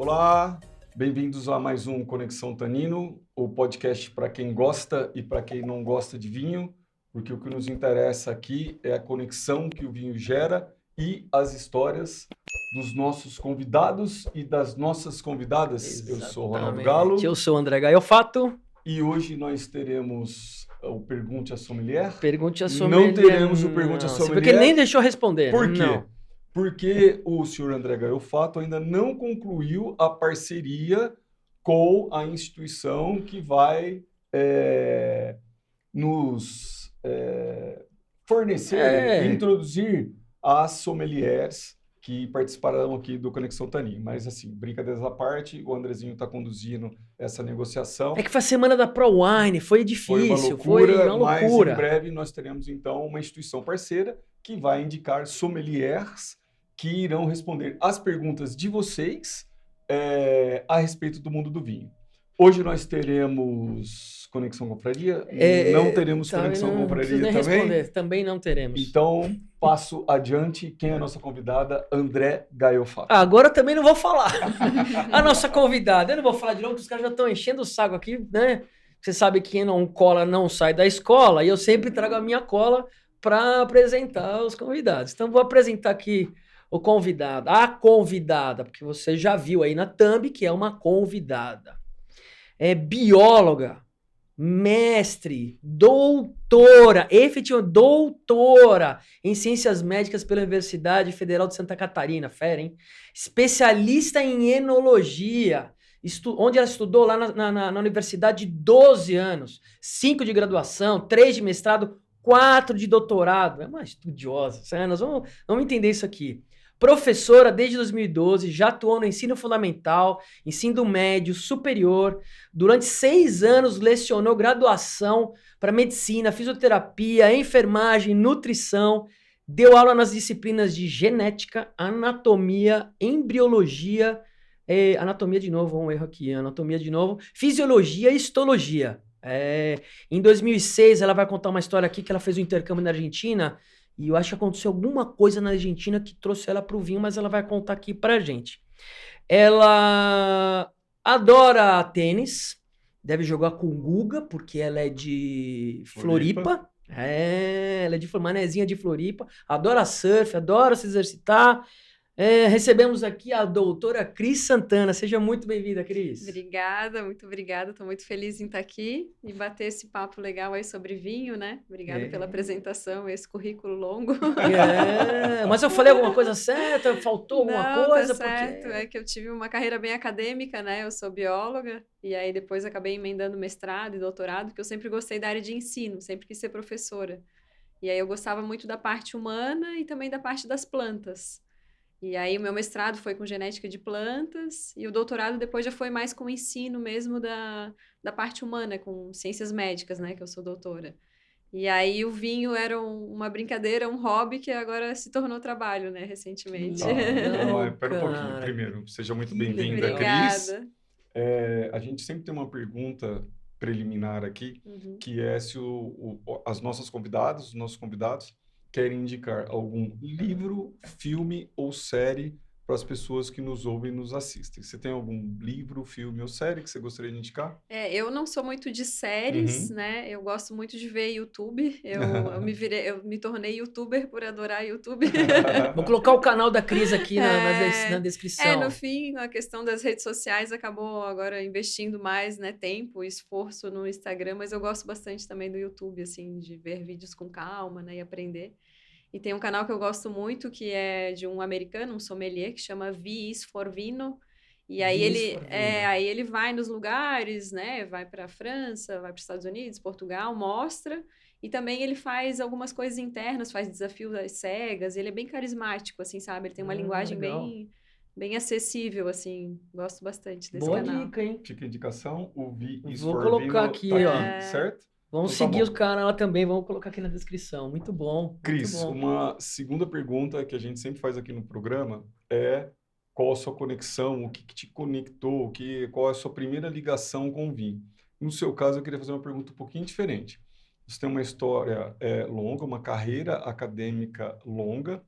Olá, bem-vindos a mais um Conexão Tanino, o podcast para quem gosta e para quem não gosta de vinho, porque o que nos interessa aqui é a conexão que o vinho gera e as histórias dos nossos convidados e das nossas convidadas. Exatamente. Eu sou Ronaldo Galo. Eu sou o André Gaiofato. E hoje nós teremos o Pergunte a Sommelier. Pergunte a Sommelier. Não teremos o Pergunte a Sommelier. Porque ele nem deixou responder. Por quê? Não. Porque o senhor André Gaiofato ainda não concluiu a parceria com a instituição que vai nos fornecer, introduzir as sommeliers que participarão aqui do Conexão Tanino. Mas, assim, brincadeiras à parte, o Andrezinho está conduzindo essa negociação. É que foi a semana da ProWine, foi difícil, foi uma loucura. Mas em breve nós teremos, então, uma instituição parceira que vai indicar sommeliers que irão responder as perguntas de vocês a respeito do mundo do vinho. Hoje nós teremos Conexão Confraria? Não teremos Conexão Confraria também? Responder. Também não teremos. Então, passo adiante. Quem é a nossa convidada? André Gaiofato. Agora eu também não vou falar. A nossa convidada, eu não vou falar de novo, porque os caras já estão enchendo o saco aqui, né? Você sabe que quem não cola não sai da escola, e eu sempre trago a minha cola para apresentar os convidados. Então, vou apresentar aqui o convidado, a convidada, porque você já viu aí na thumb que é uma convidada. É bióloga, mestre, doutora, efetivamente doutora em Ciências Médicas pela Universidade Federal de Santa Catarina, fera, hein? Especialista em enologia, onde ela estudou lá na universidade 12 anos, 5 de graduação, 3 de mestrado, 4 de doutorado. É uma estudiosa, nós vamos entender isso aqui. Professora desde 2012, já atuou no ensino fundamental, ensino médio, superior. Durante 6 anos lecionou graduação para medicina, fisioterapia, enfermagem, nutrição. Deu aula nas disciplinas de genética, anatomia, embriologia, anatomia de novo, um erro aqui, anatomia de novo, fisiologia e histologia. Em 2006, ela vai contar uma história aqui que ela fez um intercâmbio na Argentina. E eu acho que aconteceu alguma coisa na Argentina que trouxe ela para o vinho, mas ela vai contar aqui pra gente. Ela adora tênis, deve jogar com o Guga, porque ela é de Floripa. Ela é de Manezinha de Floripa. Adora surf, adora se exercitar. Recebemos aqui a doutora Cris Santana. Seja muito bem-vinda, Cris. Obrigada, muito obrigada. Estou muito feliz em estar aqui e bater esse papo legal aí sobre vinho, né? Obrigada pela apresentação, esse currículo longo. Mas eu falei alguma coisa certa? Faltou alguma coisa? Tá certo. Porque... É que eu tive uma carreira bem acadêmica, né? Eu sou bióloga e aí depois acabei emendando mestrado e doutorado, porque eu sempre gostei da área de ensino, sempre quis ser professora. E aí eu gostava muito da parte humana e também da parte das plantas. E aí o meu mestrado foi com genética de plantas e o doutorado depois já foi mais com o ensino mesmo da parte humana, com ciências médicas, né, que eu sou doutora. E aí o vinho era uma brincadeira, um hobby que agora se tornou trabalho, né, recentemente. Espera um pouquinho. Primeiro, seja muito bem-vinda, Cris. A gente sempre tem uma pergunta preliminar aqui, que é se as nossas convidadas, os nossos convidados querem indicar algum livro, filme ou série para as pessoas que nos ouvem e nos assistem. Você tem algum livro, filme ou série que você gostaria de indicar? Eu não sou muito de séries, né? Eu gosto muito de ver YouTube. Eu me tornei youtuber por adorar YouTube. Vou colocar o canal da Cris aqui na descrição. No fim, a questão das redes sociais acabou agora investindo mais, né, tempo e esforço no Instagram, mas eu gosto bastante também do YouTube, assim, de ver vídeos com calma, né, e aprender. E tem um canal que eu gosto muito, que é de um americano, um sommelier, que chama V is for Vino. E aí ele vai nos lugares, né? Vai para a França, vai para os Estados Unidos, Portugal, mostra. E também ele faz algumas coisas internas, faz desafios às cegas. Ele é bem carismático, assim, sabe? Ele tem uma linguagem bem acessível, assim. Gosto bastante desse canal. Boa dica, hein? Fica a indicação, o V is Vou for colocar Vino, aqui, tá aqui, certo? Vamos seguir os caras lá também, vamos colocar aqui na descrição. Muito bom. Cris, uma segunda pergunta que a gente sempre faz aqui no programa é qual a sua conexão, o que te conectou, qual é a sua primeira ligação com o vinho. No seu caso, eu queria fazer uma pergunta um pouquinho diferente. Você tem uma história longa, uma carreira acadêmica longa.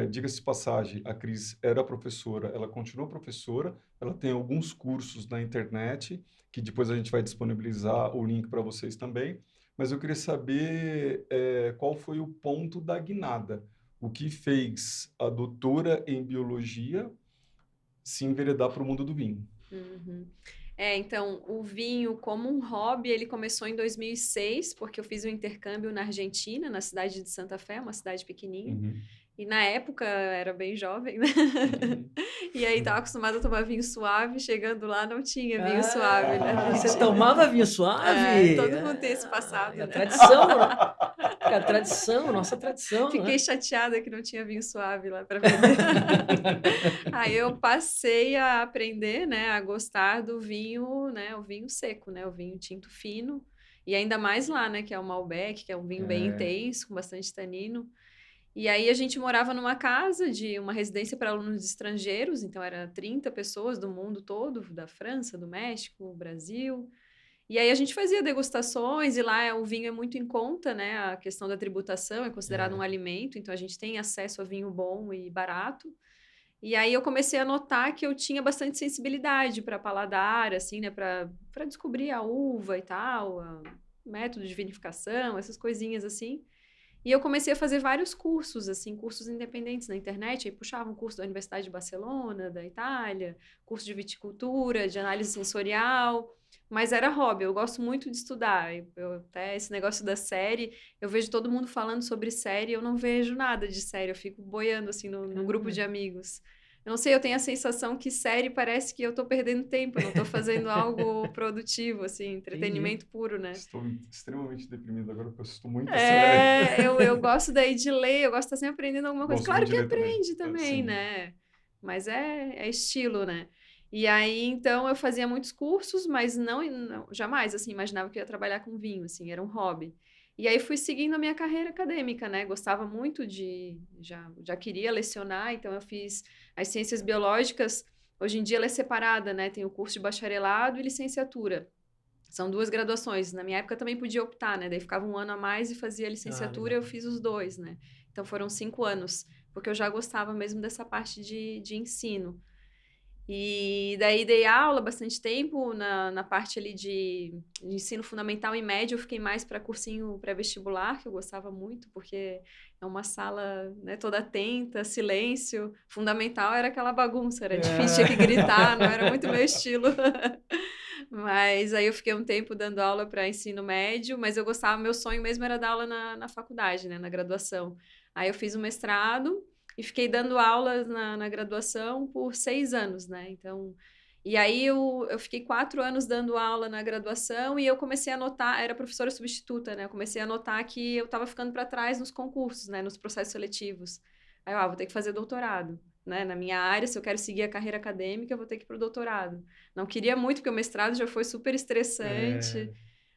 Diga-se de passagem, a Cris era professora, ela continuou professora, ela tem alguns cursos na internet, que depois a gente vai disponibilizar o link para vocês também. Mas eu queria saber qual foi o ponto da guinada. O que fez a doutora em biologia se enveredar para o mundo do vinho? Uhum. Então, o vinho como um hobby, ele começou em 2006, porque eu fiz um intercâmbio na Argentina, na cidade de Santa Fé, uma cidade pequenininha. Uhum. E na época era bem jovem, né? E aí tava acostumada a tomar vinho suave, chegando lá não tinha vinho suave, né? Você tomava vinho suave? Todo mundo tem esse passado, né? A tradição, a tradição, nossa tradição. Fiquei chateada que não tinha vinho suave lá para beber. Aí eu passei a aprender, né, a gostar do vinho, né, o vinho seco, né, o vinho tinto fino. E ainda mais lá, né, que é o Malbec, que é um vinho bem intenso, com bastante tanino. E aí a gente morava numa casa de uma residência para alunos estrangeiros, então era 30 pessoas do mundo todo, da França, do México, Brasil. E aí a gente fazia degustações e lá o vinho é muito em conta, né? A questão da tributação é considerado um alimento, então a gente tem acesso a vinho bom e barato. E aí eu comecei a notar que eu tinha bastante sensibilidade para paladar, assim, né? Para descobrir a uva e tal, método de vinificação, essas coisinhas assim. E eu comecei a fazer vários cursos, assim, cursos independentes na internet. Aí puxava um curso da Universidade de Barcelona, da Itália, curso de viticultura, de análise sensorial, mas era hobby. Eu gosto muito de estudar. Até esse negócio da série, eu vejo todo mundo falando sobre série, eu não vejo nada de série, eu fico boiando, assim, no grupo de amigos. Eu não sei, eu tenho a sensação que série parece que eu tô perdendo tempo, eu não tô fazendo algo produtivo, assim, entretenimento puro, né? Estou extremamente deprimido agora, porque eu assisto muito série. Eu gosto daí de ler, eu gosto de estar sempre aprendendo alguma coisa. Gosto Claro muito que de ler aprende também, né? Mas é estilo, né? E aí, então, eu fazia muitos cursos, mas não jamais, assim, imaginava que eu ia trabalhar com vinho, assim, era um hobby. E aí fui seguindo a minha carreira acadêmica, né? Gostava muito já queria lecionar, então eu fiz as ciências biológicas. Hoje em dia ela é separada, né? Tem o curso de bacharelado e licenciatura. São 2 graduações. Na minha época também podia optar, né? Daí ficava 1 ano a mais e fazia a licenciatura, eu fiz os 2, né? Então foram 5 anos, porque eu já gostava mesmo dessa parte de ensino. E daí dei aula bastante tempo na parte ali de ensino fundamental e médio. Eu fiquei mais para cursinho pré-vestibular, que eu gostava muito, porque é uma sala, né, toda atenta, silêncio. Fundamental era aquela bagunça, era difícil, tinha que gritar, não era muito meu estilo. Mas aí eu fiquei um tempo dando aula para ensino médio, mas eu gostava, meu sonho mesmo era dar aula na faculdade, né, na graduação. Aí eu fiz o mestrado e fiquei dando aulas na graduação por 6 anos, né? Então, e aí eu fiquei 4 anos dando aula na graduação e eu comecei a notar, era professora substituta, né? Eu comecei a notar que eu estava ficando para trás nos concursos, né? Nos processos seletivos. Aí eu, vou ter que fazer doutorado, né? Na minha área, se eu quero seguir a carreira acadêmica, eu vou ter que ir para o doutorado. Não queria muito, porque o mestrado já foi super estressante.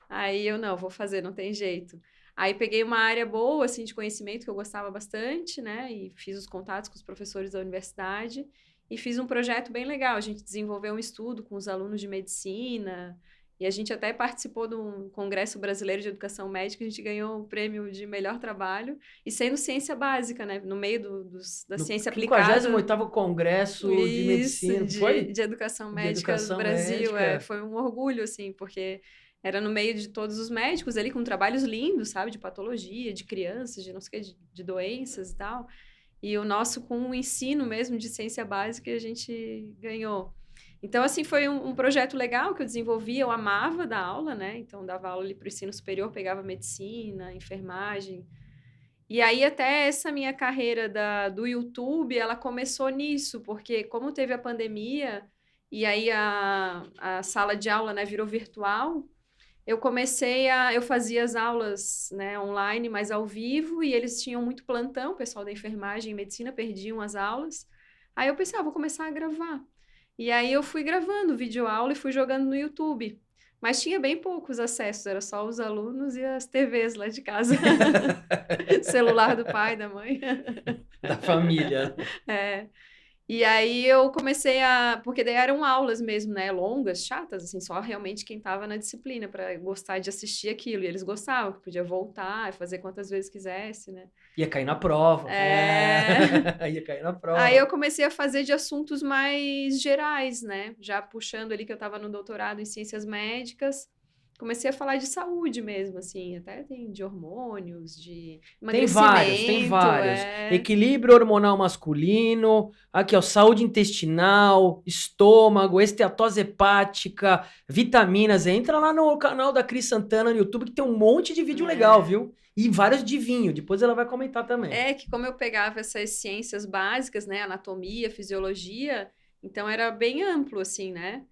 Aí eu, não, vou fazer, não tem jeito. Aí peguei uma área boa, assim, de conhecimento que eu gostava bastante, né? E fiz os contatos com os professores da universidade e fiz um projeto bem legal. A gente desenvolveu um estudo com os alunos de medicina e a gente até participou de um congresso brasileiro de educação médica. A gente ganhou o prêmio de melhor trabalho e sendo ciência básica, né? No meio da ciência aplicada. 58º Congresso de Medicina, foi? De Educação Médica do Brasil. Foi um orgulho, assim, porque era no meio de todos os médicos ali, com trabalhos lindos, sabe? De patologia, de crianças, de não sei o que, de doenças e tal. E o nosso com o ensino mesmo de ciência básica a gente ganhou. Então, assim, foi um projeto legal que eu desenvolvi. Eu amava dar aula, né? Então, dava aula ali para o ensino superior, pegava medicina, enfermagem. E aí, até essa minha carreira do YouTube, ela começou nisso, porque como teve a pandemia, e aí a sala de aula, né, virou virtual, eu fazia as aulas, né, online, mas ao vivo, e eles tinham muito plantão, o pessoal da enfermagem e medicina perdiam as aulas. Aí eu pensei, vou começar a gravar. E aí eu fui gravando videoaula e fui jogando no YouTube. Mas tinha bem poucos acessos, era só os alunos e as TVs lá de casa. Celular do pai, da mãe. Da família. É. E aí eu comecei porque daí eram aulas mesmo, né? Longas, chatas, assim, só realmente quem tava na disciplina para gostar de assistir aquilo. E eles gostavam, que podia voltar e fazer quantas vezes quisesse, né? Ia cair na prova. Ia cair na prova. Aí eu comecei a fazer de assuntos mais gerais, né? Já puxando ali que eu tava no doutorado em ciências médicas. Comecei a falar de saúde mesmo, assim, até tem de hormônios, de emagrecimento. Tem vários. Equilíbrio hormonal masculino, aqui ó, saúde intestinal, estômago, esteatose hepática, vitaminas. Entra lá no canal da Cris Santana no YouTube que tem um monte de vídeo legal, viu? E vários de vinho, depois ela vai comentar também. Que como eu pegava essas ciências básicas, né, anatomia, fisiologia, então era bem amplo, assim, né?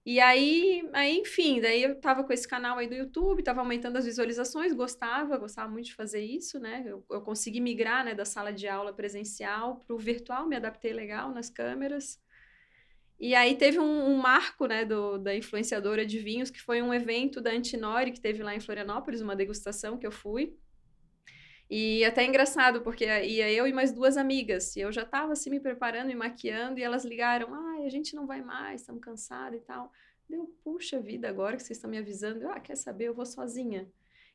E aí, enfim, daí eu tava com esse canal aí do YouTube, tava aumentando as visualizações, gostava muito de fazer isso, né? Eu consegui migrar, né, da sala de aula presencial para o virtual, me adaptei legal nas câmeras. E aí teve um marco, né, da influenciadora de vinhos, que foi um evento da Antinori, que teve lá em Florianópolis, uma degustação que eu fui. E até engraçado, porque ia eu e mais 2 amigas, e eu já tava assim me preparando, me maquiando, e elas ligaram, a gente não vai mais, estamos cansadas e tal. Deu, puxa vida, agora que vocês estão me avisando, quer saber, eu vou sozinha.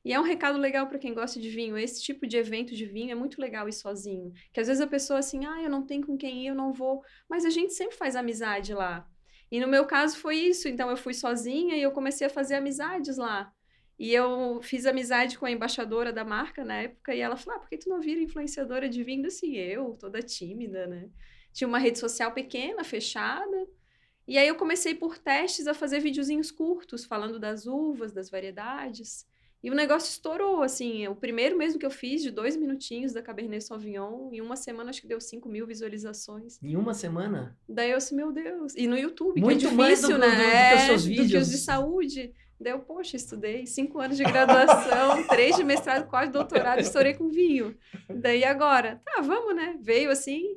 E é um recado legal para quem gosta de vinho, esse tipo de evento de vinho é muito legal ir sozinho, que às vezes a pessoa assim, eu não tenho com quem ir, eu não vou, mas a gente sempre faz amizade lá. E no meu caso foi isso, então eu fui sozinha e eu comecei a fazer amizades lá. E eu fiz amizade com a embaixadora da marca na época, e ela falou, por que tu não vira influenciadora de vinho? Assim, eu, toda tímida, né? Tinha uma rede social pequena, fechada, e aí eu comecei por testes a fazer videozinhos curtos, falando das uvas, das variedades, e o negócio estourou, assim, o primeiro mesmo que eu fiz, de 2 minutinhos da Cabernet Sauvignon, em uma semana acho que deu 5.000 visualizações. Em uma semana? Daí eu assim, meu Deus, e no YouTube, muito que é mais difícil, do que os seus vídeos. Do que os de saúde. Daí eu, poxa, estudei 5 anos de graduação, 3 de mestrado, 4 de doutorado, estourei com vinho. Daí agora, vamos, né? Veio assim.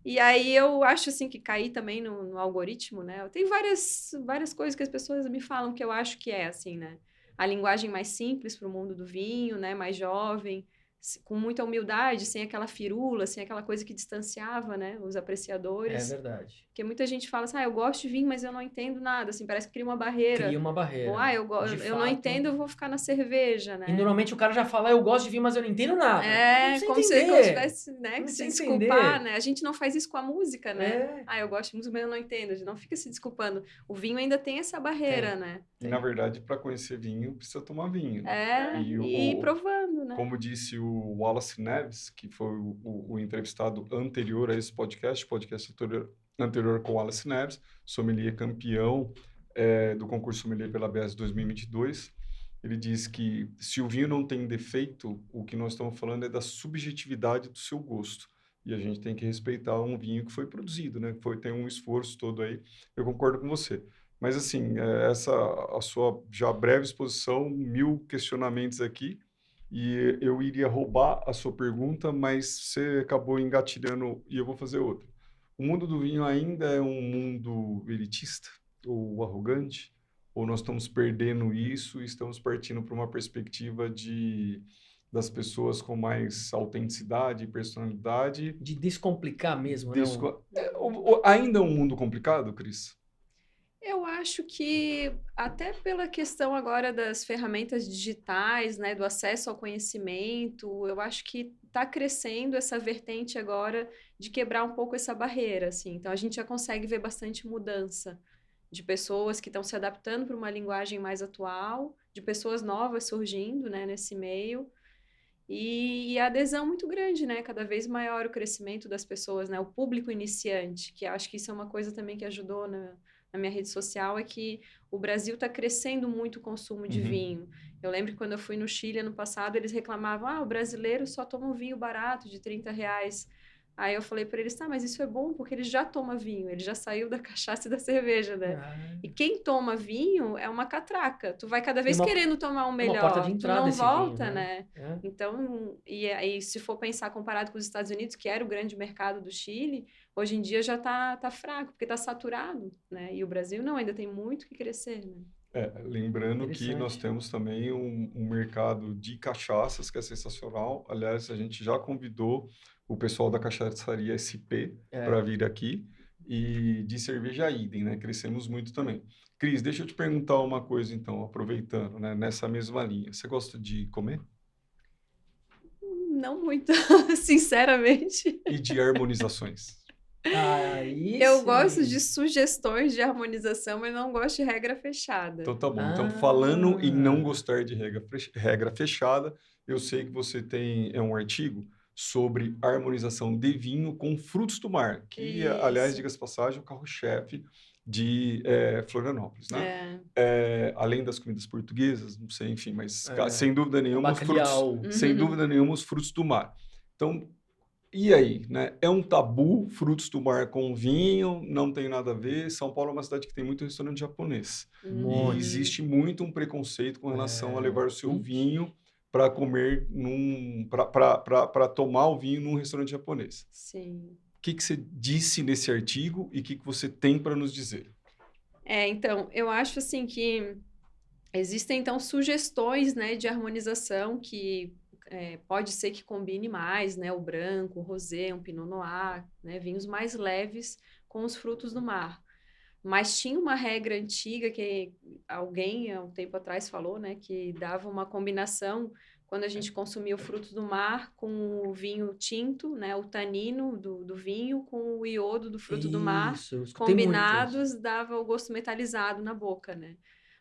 E aí eu acho assim que caí também no algoritmo, né? Tem várias coisas que as pessoas me falam que eu acho que é assim, né? A linguagem mais simples para o mundo do vinho, né? Mais jovem, com muita humildade, sem aquela firula, sem aquela coisa que distanciava, né? Os apreciadores. É verdade. Porque muita gente fala assim, eu gosto de vinho, mas eu não entendo nada, assim, parece que cria uma barreira. Cria uma barreira. Ou, eu não entendo, eu vou ficar na cerveja, né? E normalmente o cara já fala, eu gosto de vinho, mas eu não entendo nada. Como se tivesse, né, que se desculpar, né? A gente não faz isso com a música, né? Eu gosto de música, mas eu não entendo. A gente não fica se desculpando. O vinho ainda tem essa barreira, né? E, na verdade, para conhecer vinho, precisa tomar vinho. E ir provando, né? Como disse o Wallace Neves, que foi o entrevistado anterior a esse podcast anterior com o Wallace Neves, sommelier campeão do concurso sommelier pela ABS 2022. Ele diz que se o vinho não tem defeito, o que nós estamos falando é da subjetividade do seu gosto. E a gente tem que respeitar um vinho que foi produzido, né? Tem um esforço todo aí. Eu concordo com você. Mas, assim, a sua já breve exposição, 1000 questionamentos aqui, e eu iria roubar a sua pergunta, mas você acabou engatilhando e eu vou fazer outra. O mundo do vinho ainda é um mundo elitista ou arrogante? Ou nós estamos perdendo isso e estamos partindo para uma perspectiva das pessoas com mais autenticidade e personalidade? De descomplicar mesmo, né? Ainda é um mundo complicado, Cris? Eu acho que até pela questão agora das ferramentas digitais, né, do acesso ao conhecimento, eu acho que está crescendo essa vertente agora de quebrar um pouco essa barreira, assim. Então a gente já consegue ver bastante mudança de pessoas que estão se adaptando para uma linguagem mais atual, de pessoas novas surgindo, né, nesse meio. E a adesão muito grande, né? Cada vez maior o crescimento das pessoas, né? O público iniciante, que acho que isso é uma coisa também que ajudou na minha rede social, é que o Brasil está crescendo muito o consumo de vinho. Eu lembro que quando eu fui no Chile ano passado, eles reclamavam, o brasileiro só toma um vinho barato de R$30. Aí eu falei para eles, mas isso é bom porque ele já toma vinho, ele já saiu da cachaça e da cerveja, né? E quem toma vinho é uma catraca. Tu vai cada vez querendo tomar um melhor. Uma porta de entrada tu não volta, vinho, né? Então, e aí se for pensar comparado com os Estados Unidos, que era o grande mercado do Chile, hoje em dia já tá fraco, porque tá saturado, né? E o Brasil não, ainda tem muito que crescer, né? Lembrando que nós temos também um mercado de cachaças que é sensacional. Aliás, a gente já convidou o pessoal da Cachaçaria SP para vir aqui. E de cerveja idem, né? Crescemos muito também. Cris, deixa eu te perguntar uma coisa, então, aproveitando, né? Nessa mesma linha. Você gosta de comer? Não muito, sinceramente. E de harmonizações? Eu gosto de sugestões de harmonização, mas não gosto de regra fechada. Então tá bom. Então, falando em não gostar de regra fechada, eu sei que você tem um artigo sobre harmonização de vinho com frutos do mar, que, aliás, diga-se de passagem, é o carro-chefe de Florianópolis, né? Além das comidas portuguesas, não sei, enfim, mas sem dúvida nenhuma, sem dúvida nenhuma, os frutos do mar. Então, e aí, né? É um tabu, frutos do mar com vinho, não tem nada a ver. São Paulo é uma cidade que tem muito restaurante japonês. E existe muito um preconceito com relação a levar o seu vinho para comer para tomar o vinho num restaurante japonês. Sim. O que você disse nesse artigo e o que você tem para nos dizer? Então, eu acho assim que existem então sugestões, né, de harmonização que pode ser que combine mais, né, o branco, o rosé, um pinot noir, né, vinhos mais leves com os frutos do mar. Mas tinha uma regra antiga que alguém há um tempo atrás falou, né, que dava uma combinação quando a gente consumia o frutos do mar com o vinho tinto, né, o tanino do vinho com o iodo do fruto do mar, combinados dava o gosto metalizado na boca, né?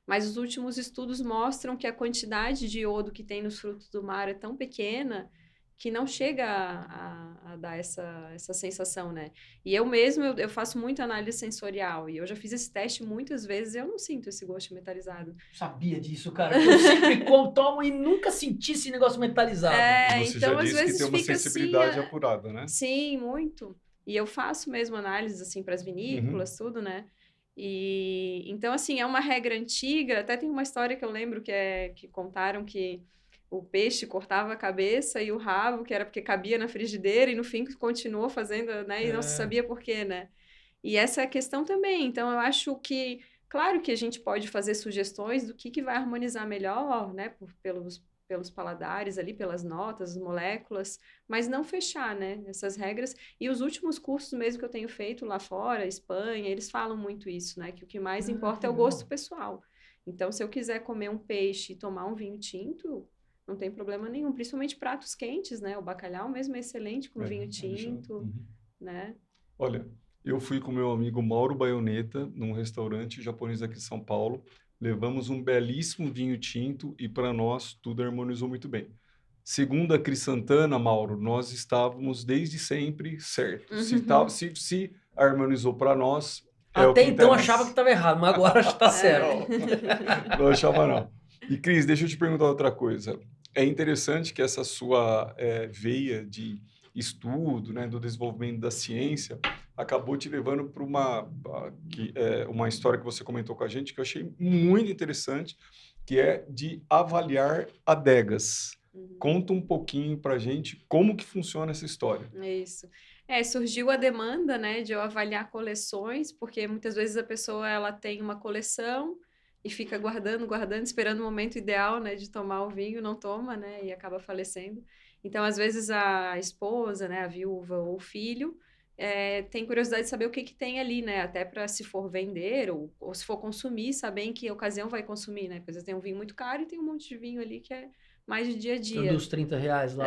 Mas os últimos estudos mostram que a quantidade de iodo que tem nos frutos do mar é tão pequena que não chega a dar essa sensação, né? E eu mesmo, eu faço muita análise sensorial e eu já fiz esse teste muitas vezes e eu não sinto esse gosto metalizado. Sabia disso, cara. Eu sempre tomo e nunca senti esse negócio metalizado. Você então, já disse às vezes que tem uma sensibilidade assim, apurada, né? Sim, muito. E eu faço mesmo análise, assim, para as vinícolas, tudo, né? E então, assim, é uma regra antiga. Até tem uma história que eu lembro que contaram que o peixe cortava a cabeça e o rabo, que era porque cabia na frigideira, e no fim continuou fazendo, né? E não se sabia por quê, né? E essa é a questão também. Então, eu acho que, claro que a gente pode fazer sugestões do que vai harmonizar melhor, né? Pelos paladares ali, pelas notas, as moléculas, mas não fechar, né, essas regras. E os últimos cursos mesmo que eu tenho feito lá fora, Espanha, eles falam muito isso, né, que o que mais importa é o gosto pessoal. Então, se eu quiser comer um peixe e tomar um vinho tinto, não tem problema nenhum, principalmente pratos quentes, né, o bacalhau mesmo é excelente com vinho tinto, né. Olha, eu fui com meu amigo Mauro Baioneta num restaurante japonês aqui de São Paulo. Levamos um belíssimo vinho tinto e para nós tudo harmonizou muito bem. Segundo a Cris Santana, Mauro, nós estávamos desde sempre certo. Se harmonizou para nós, até então achava que estava errado, mas agora está certo. Não achava não. E Cris, deixa eu te perguntar outra coisa. É interessante que essa sua veia de estudo, né, do desenvolvimento da ciência, acabou te levando para uma história que você comentou com a gente, que eu achei muito interessante, que é de avaliar adegas. Conta um pouquinho para a gente como que funciona essa história. Isso. Surgiu a demanda, né, de eu avaliar coleções, porque muitas vezes a pessoa ela tem uma coleção e fica guardando, esperando o momento ideal, né, de tomar o vinho, não toma, né, e acaba falecendo. Então, às vezes, a esposa, né, a viúva ou o filho tem curiosidade de saber o que tem ali, né, até para se for vender ou se for consumir, saber em que ocasião vai consumir, né, porque às vezes tem um vinho muito caro e tem um monte de vinho ali que é mais de dia a dia. Dos R$30 lá.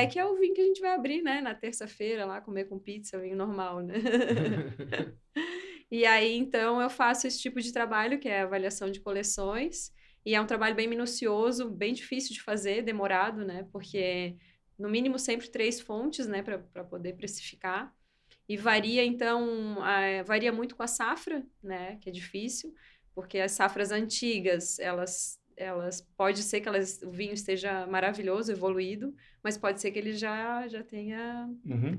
Que é o vinho que a gente vai abrir, né, na terça-feira lá, comer com pizza, vinho normal, né. E aí, então, eu faço esse tipo de trabalho, que é a avaliação de coleções, e é um trabalho bem minucioso, bem difícil de fazer, demorado, né, porque no mínimo sempre 3 fontes, né, para poder precificar, e varia, então, varia muito com a safra, né, que é difícil, porque as safras antigas, elas pode ser que o vinho esteja maravilhoso, evoluído, mas pode ser que ele já tenha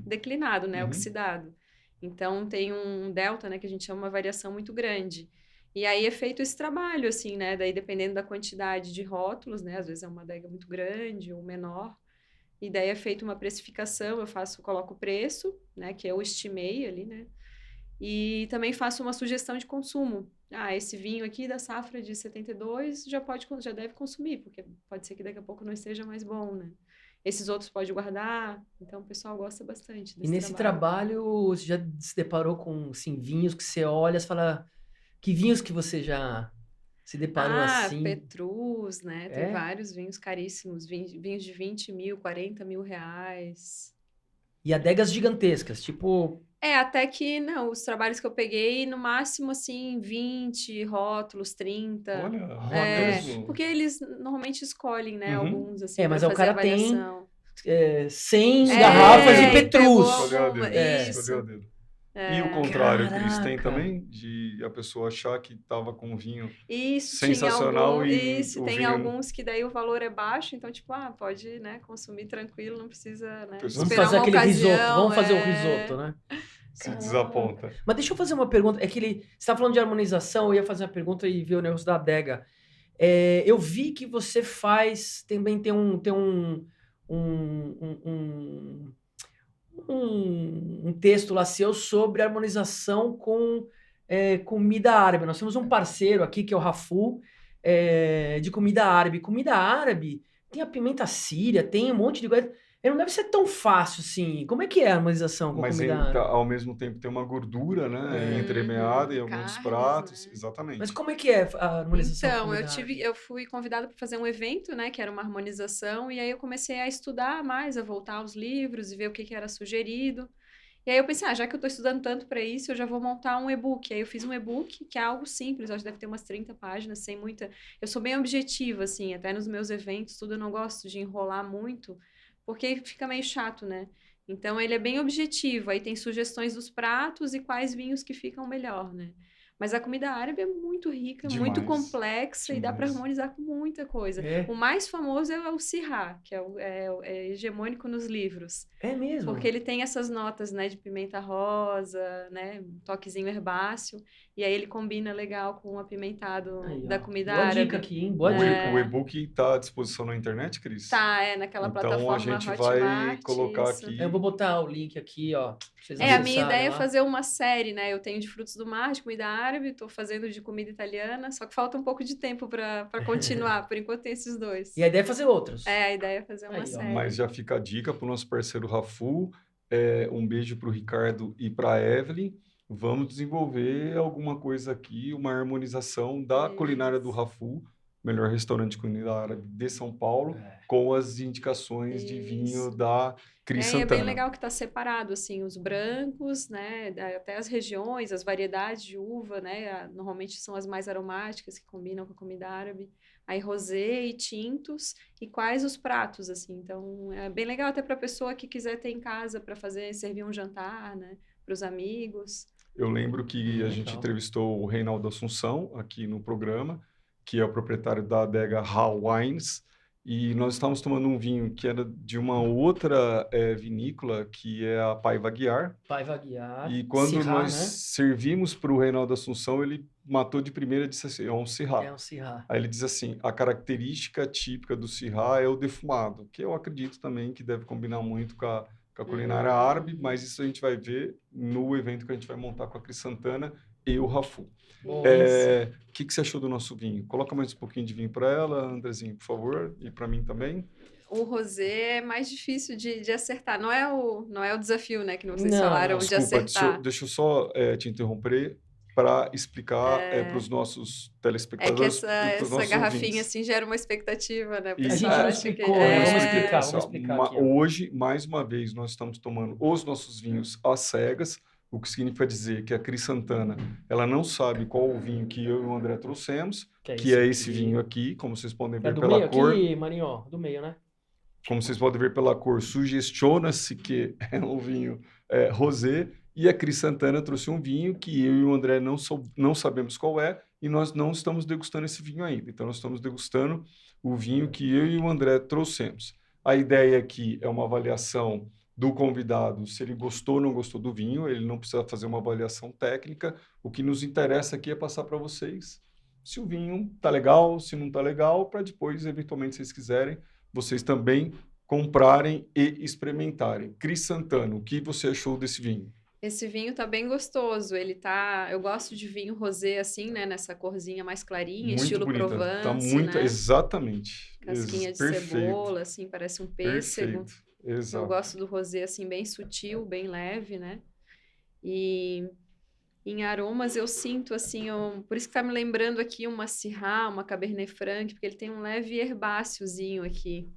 declinado, né, oxidado. Então, tem um delta, né, que a gente chama uma variação muito grande. E aí é feito esse trabalho, assim, né, daí dependendo da quantidade de rótulos, né, às vezes é uma adega muito grande ou menor, e daí é feita uma precificação, coloco o preço, né, que eu estimei ali, né, E também faço uma sugestão de consumo. Esse vinho aqui da safra de 72 já deve consumir, porque pode ser que daqui a pouco não esteja mais bom, né? Esses outros pode guardar, então o pessoal gosta bastante desse E nesse trabalho, você já se deparou com, assim, vinhos que você olha e fala, que vinhos que você já se deparou assim? Petrus, né? Tem vários vinhos caríssimos, vinhos de 20 mil, 40 mil reais. E adegas gigantescas, tipo... Até que, não, os trabalhos que eu peguei, no máximo, assim, 20 rótulos, 30. Olha, porque eles normalmente escolhem, né, alguns, assim, mas pra o fazer cara avaliação. tem 100 garrafas de Petrus. Escolheu a dedo. E o contrário, Cris, tem também? De a pessoa achar que estava com um vinho sensacional tem alguns que daí o valor é baixo, então, tipo, pode, né, consumir tranquilo, não precisa, né, vamos fazer aquele risoto, vamos fazer o risoto, né? Se desaponta. Mas deixa eu fazer uma pergunta, você está falando de harmonização, eu ia fazer uma pergunta e ver o negócio da adega. Eu vi que você também tem um texto lá seu sobre harmonização com comida árabe. Nós temos um parceiro aqui, que é o Rafu, de comida árabe. Comida árabe tem a pimenta síria, tem um monte de coisa. Não deve ser tão fácil, assim. Como é que é a harmonização com comida árabe? Mas ao mesmo tempo tem uma gordura, né? Entremeada em alguns pratos. Né? Exatamente. Mas como é que é a harmonização com comida árabe? Eu fui convidada para fazer um evento, né? Que era uma harmonização. E aí eu comecei a estudar mais, a voltar aos livros e ver o que era sugerido. E aí eu pensei, já que eu estou estudando tanto para isso, eu já vou montar um e-book. Aí eu fiz um e-book, que é algo simples, acho que deve ter umas 30 páginas, sem muita... Eu sou bem objetiva, assim, até nos meus eventos, tudo, eu não gosto de enrolar muito, porque fica meio chato, né? Então, ele é bem objetivo, aí tem sugestões dos pratos e quais vinhos que ficam melhor, né? Mas a comida árabe é muito rica, muito complexa e dá para harmonizar com muita coisa. O mais famoso é o sirá, que é hegemônico nos livros. É mesmo? Porque ele tem essas notas, né, de pimenta rosa, né, um toquezinho herbáceo, e aí ele combina legal com o apimentado da comida árabe. Boa dica aqui, hein? Boa dica. O e-book está à disposição na internet, Cris? Tá, naquela plataforma Então a gente Hotmart, vai colocar aqui. Eu vou botar o link aqui, ó. A minha ideia é fazer uma série, né? Eu tenho de frutos do mar, de comida árabe, estou fazendo de comida italiana, só que falta um pouco de tempo para continuar. Por enquanto tem esses dois. E a ideia é fazer outros. A ideia é fazer uma série. Mas já fica a dica para o nosso parceiro Rafu. Um beijo para o Ricardo e para a Evelyn. Vamos desenvolver alguma coisa aqui, uma harmonização da culinária do Rafu, melhor restaurante de culinária árabe de São Paulo, com as indicações de vinho da Cris Santana. É bem legal que está separado, assim, os brancos, né, até as regiões, as variedades de uva, né, normalmente são as mais aromáticas que combinam com a comida árabe. Aí rosé e tintos, e quais os pratos, assim. Então, é bem legal até para a pessoa que quiser ter em casa para servir um jantar, né, para os amigos. Eu lembro que a gente entrevistou o Reinaldo Assunção aqui no programa, que é o proprietário da adega Hall Wines, e nós estávamos tomando um vinho que era de uma outra vinícola, que é a Paiva Guiar. Paiva Guiar. E quando nós servimos para o Reinaldo Assunção, ele matou de primeira e disse assim, é um Syrah. É um Syrah. Aí ele diz assim, a característica típica do Syrah é o defumado, que eu acredito também que deve combinar muito com a culinária árabe, mas isso a gente vai ver no evento que a gente vai montar com a Cris Santana e o Rafu. O que você achou do nosso vinho? Coloca mais um pouquinho de vinho para ela, Andrezinho, por favor, e para mim também. O rosé é mais difícil de acertar. Não é o desafio, né, que vocês falaram de acertar. Deixa eu só te interromper para explicar para os nossos telespectadores. Essa garrafinha assim gera uma expectativa, né? A gente não explicou, vamos explicar aqui. Hoje, mais uma vez, nós estamos tomando os nossos vinhos às cegas, o que significa dizer que a Cris Santana, ela não sabe qual o vinho que eu e o André trouxemos, que é esse vinho aqui, como vocês podem ver pela cor. Aqui, Marinho, do meio, né? Como vocês podem ver pela cor, sugestiona-se que é um vinho rosé, e a Cris Santana trouxe um vinho que eu e o André não sabemos qual é, e nós não estamos degustando esse vinho ainda. Então, nós estamos degustando o vinho que eu e o André trouxemos. A ideia aqui é uma avaliação do convidado, se ele gostou ou não gostou do vinho, ele não precisa fazer uma avaliação técnica. O que nos interessa aqui é passar para vocês se o vinho está legal, se não está legal, para depois, eventualmente, se vocês quiserem, vocês também comprarem e experimentarem. Cris Santana, o que você achou desse vinho? Esse vinho tá bem gostoso. Eu gosto de vinho rosé assim, né? Nessa corzinha mais clarinha, Muito estilo bonita. Tá Provence, muito, né? exatamente. Casquinha de Perfeito. cebola, assim, parece um pêssego. Perfeito. Eu Exato. gosto do rosé assim bem sutil, bem leve, né? E em aromas eu sinto assim, por isso que tá me lembrando aqui uma Syrah, uma Cabernet Franc, porque ele tem um leve herbáceozinho aqui.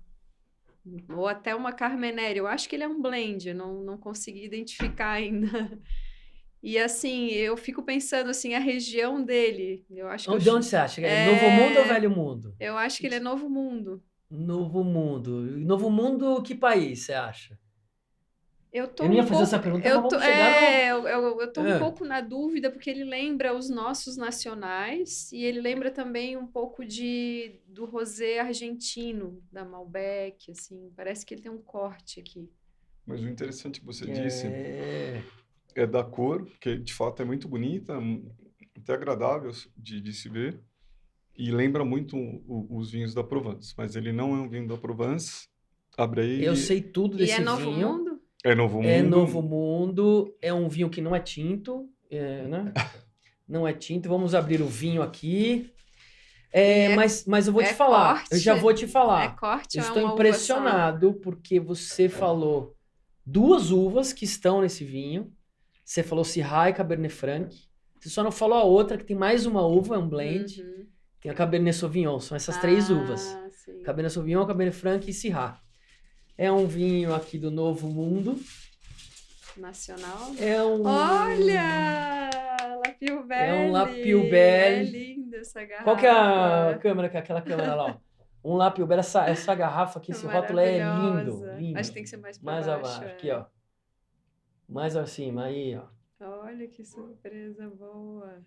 Ou até uma Carmenère. Eu acho que ele é um blend, não consegui identificar ainda. E assim, eu fico pensando assim, a região dele. Eu acho que De onde você acha? É Novo Mundo ou Velho Mundo? eu acho que ele é Novo Mundo. Novo Mundo. Novo Mundo, que país você acha? Eu tô Eu não ia um fazer essa pouco, pergunta, mas vamos chegar no... eu tô um pouco na dúvida porque ele lembra os nossos nacionais e ele lembra também um pouco do rosé argentino da Malbec, assim, parece que ele tem um corte aqui. Mas o interessante que você disse é da cor, que de fato é muito bonita, até agradável de se ver, e lembra muito os vinhos da Provence, mas ele não é um vinho da Provence. Abre Eu aí, sei tudo E é desse Novo vinho. Mundo? é Novo É Mundo. Novo Mundo, é um vinho que não é tinto, né? Não é tinto. Vamos abrir o vinho aqui. Mas eu vou te falar, corte? eu já vou te É falar. corte Eu ou é estou uma uva só? impressionado porque você falou 2 uvas que estão nesse vinho. Você falou Syrah e Cabernet Franc. Você só não falou a outra, que tem mais uma uva, é um blend. Uhum. Tem a Cabernet Sauvignon, são essas 3 uvas. Sim. Cabernet Sauvignon, Cabernet Franc e Syrah. É um vinho aqui do Novo Mundo. Nacional? É um... Olha! Lapiubelli! É um Lapiubelli. É linda essa garrafa. Qual que é a câmera, aquela câmera lá, ó? Um Lapiubelli, essa garrafa aqui, esse rótulo é lindo, Maravilhosa. lindo. Acho que tem que ser mais pra Mais baixo. abaixo, aqui, ó. Mais acima, aí, ó. Olha que surpresa boa.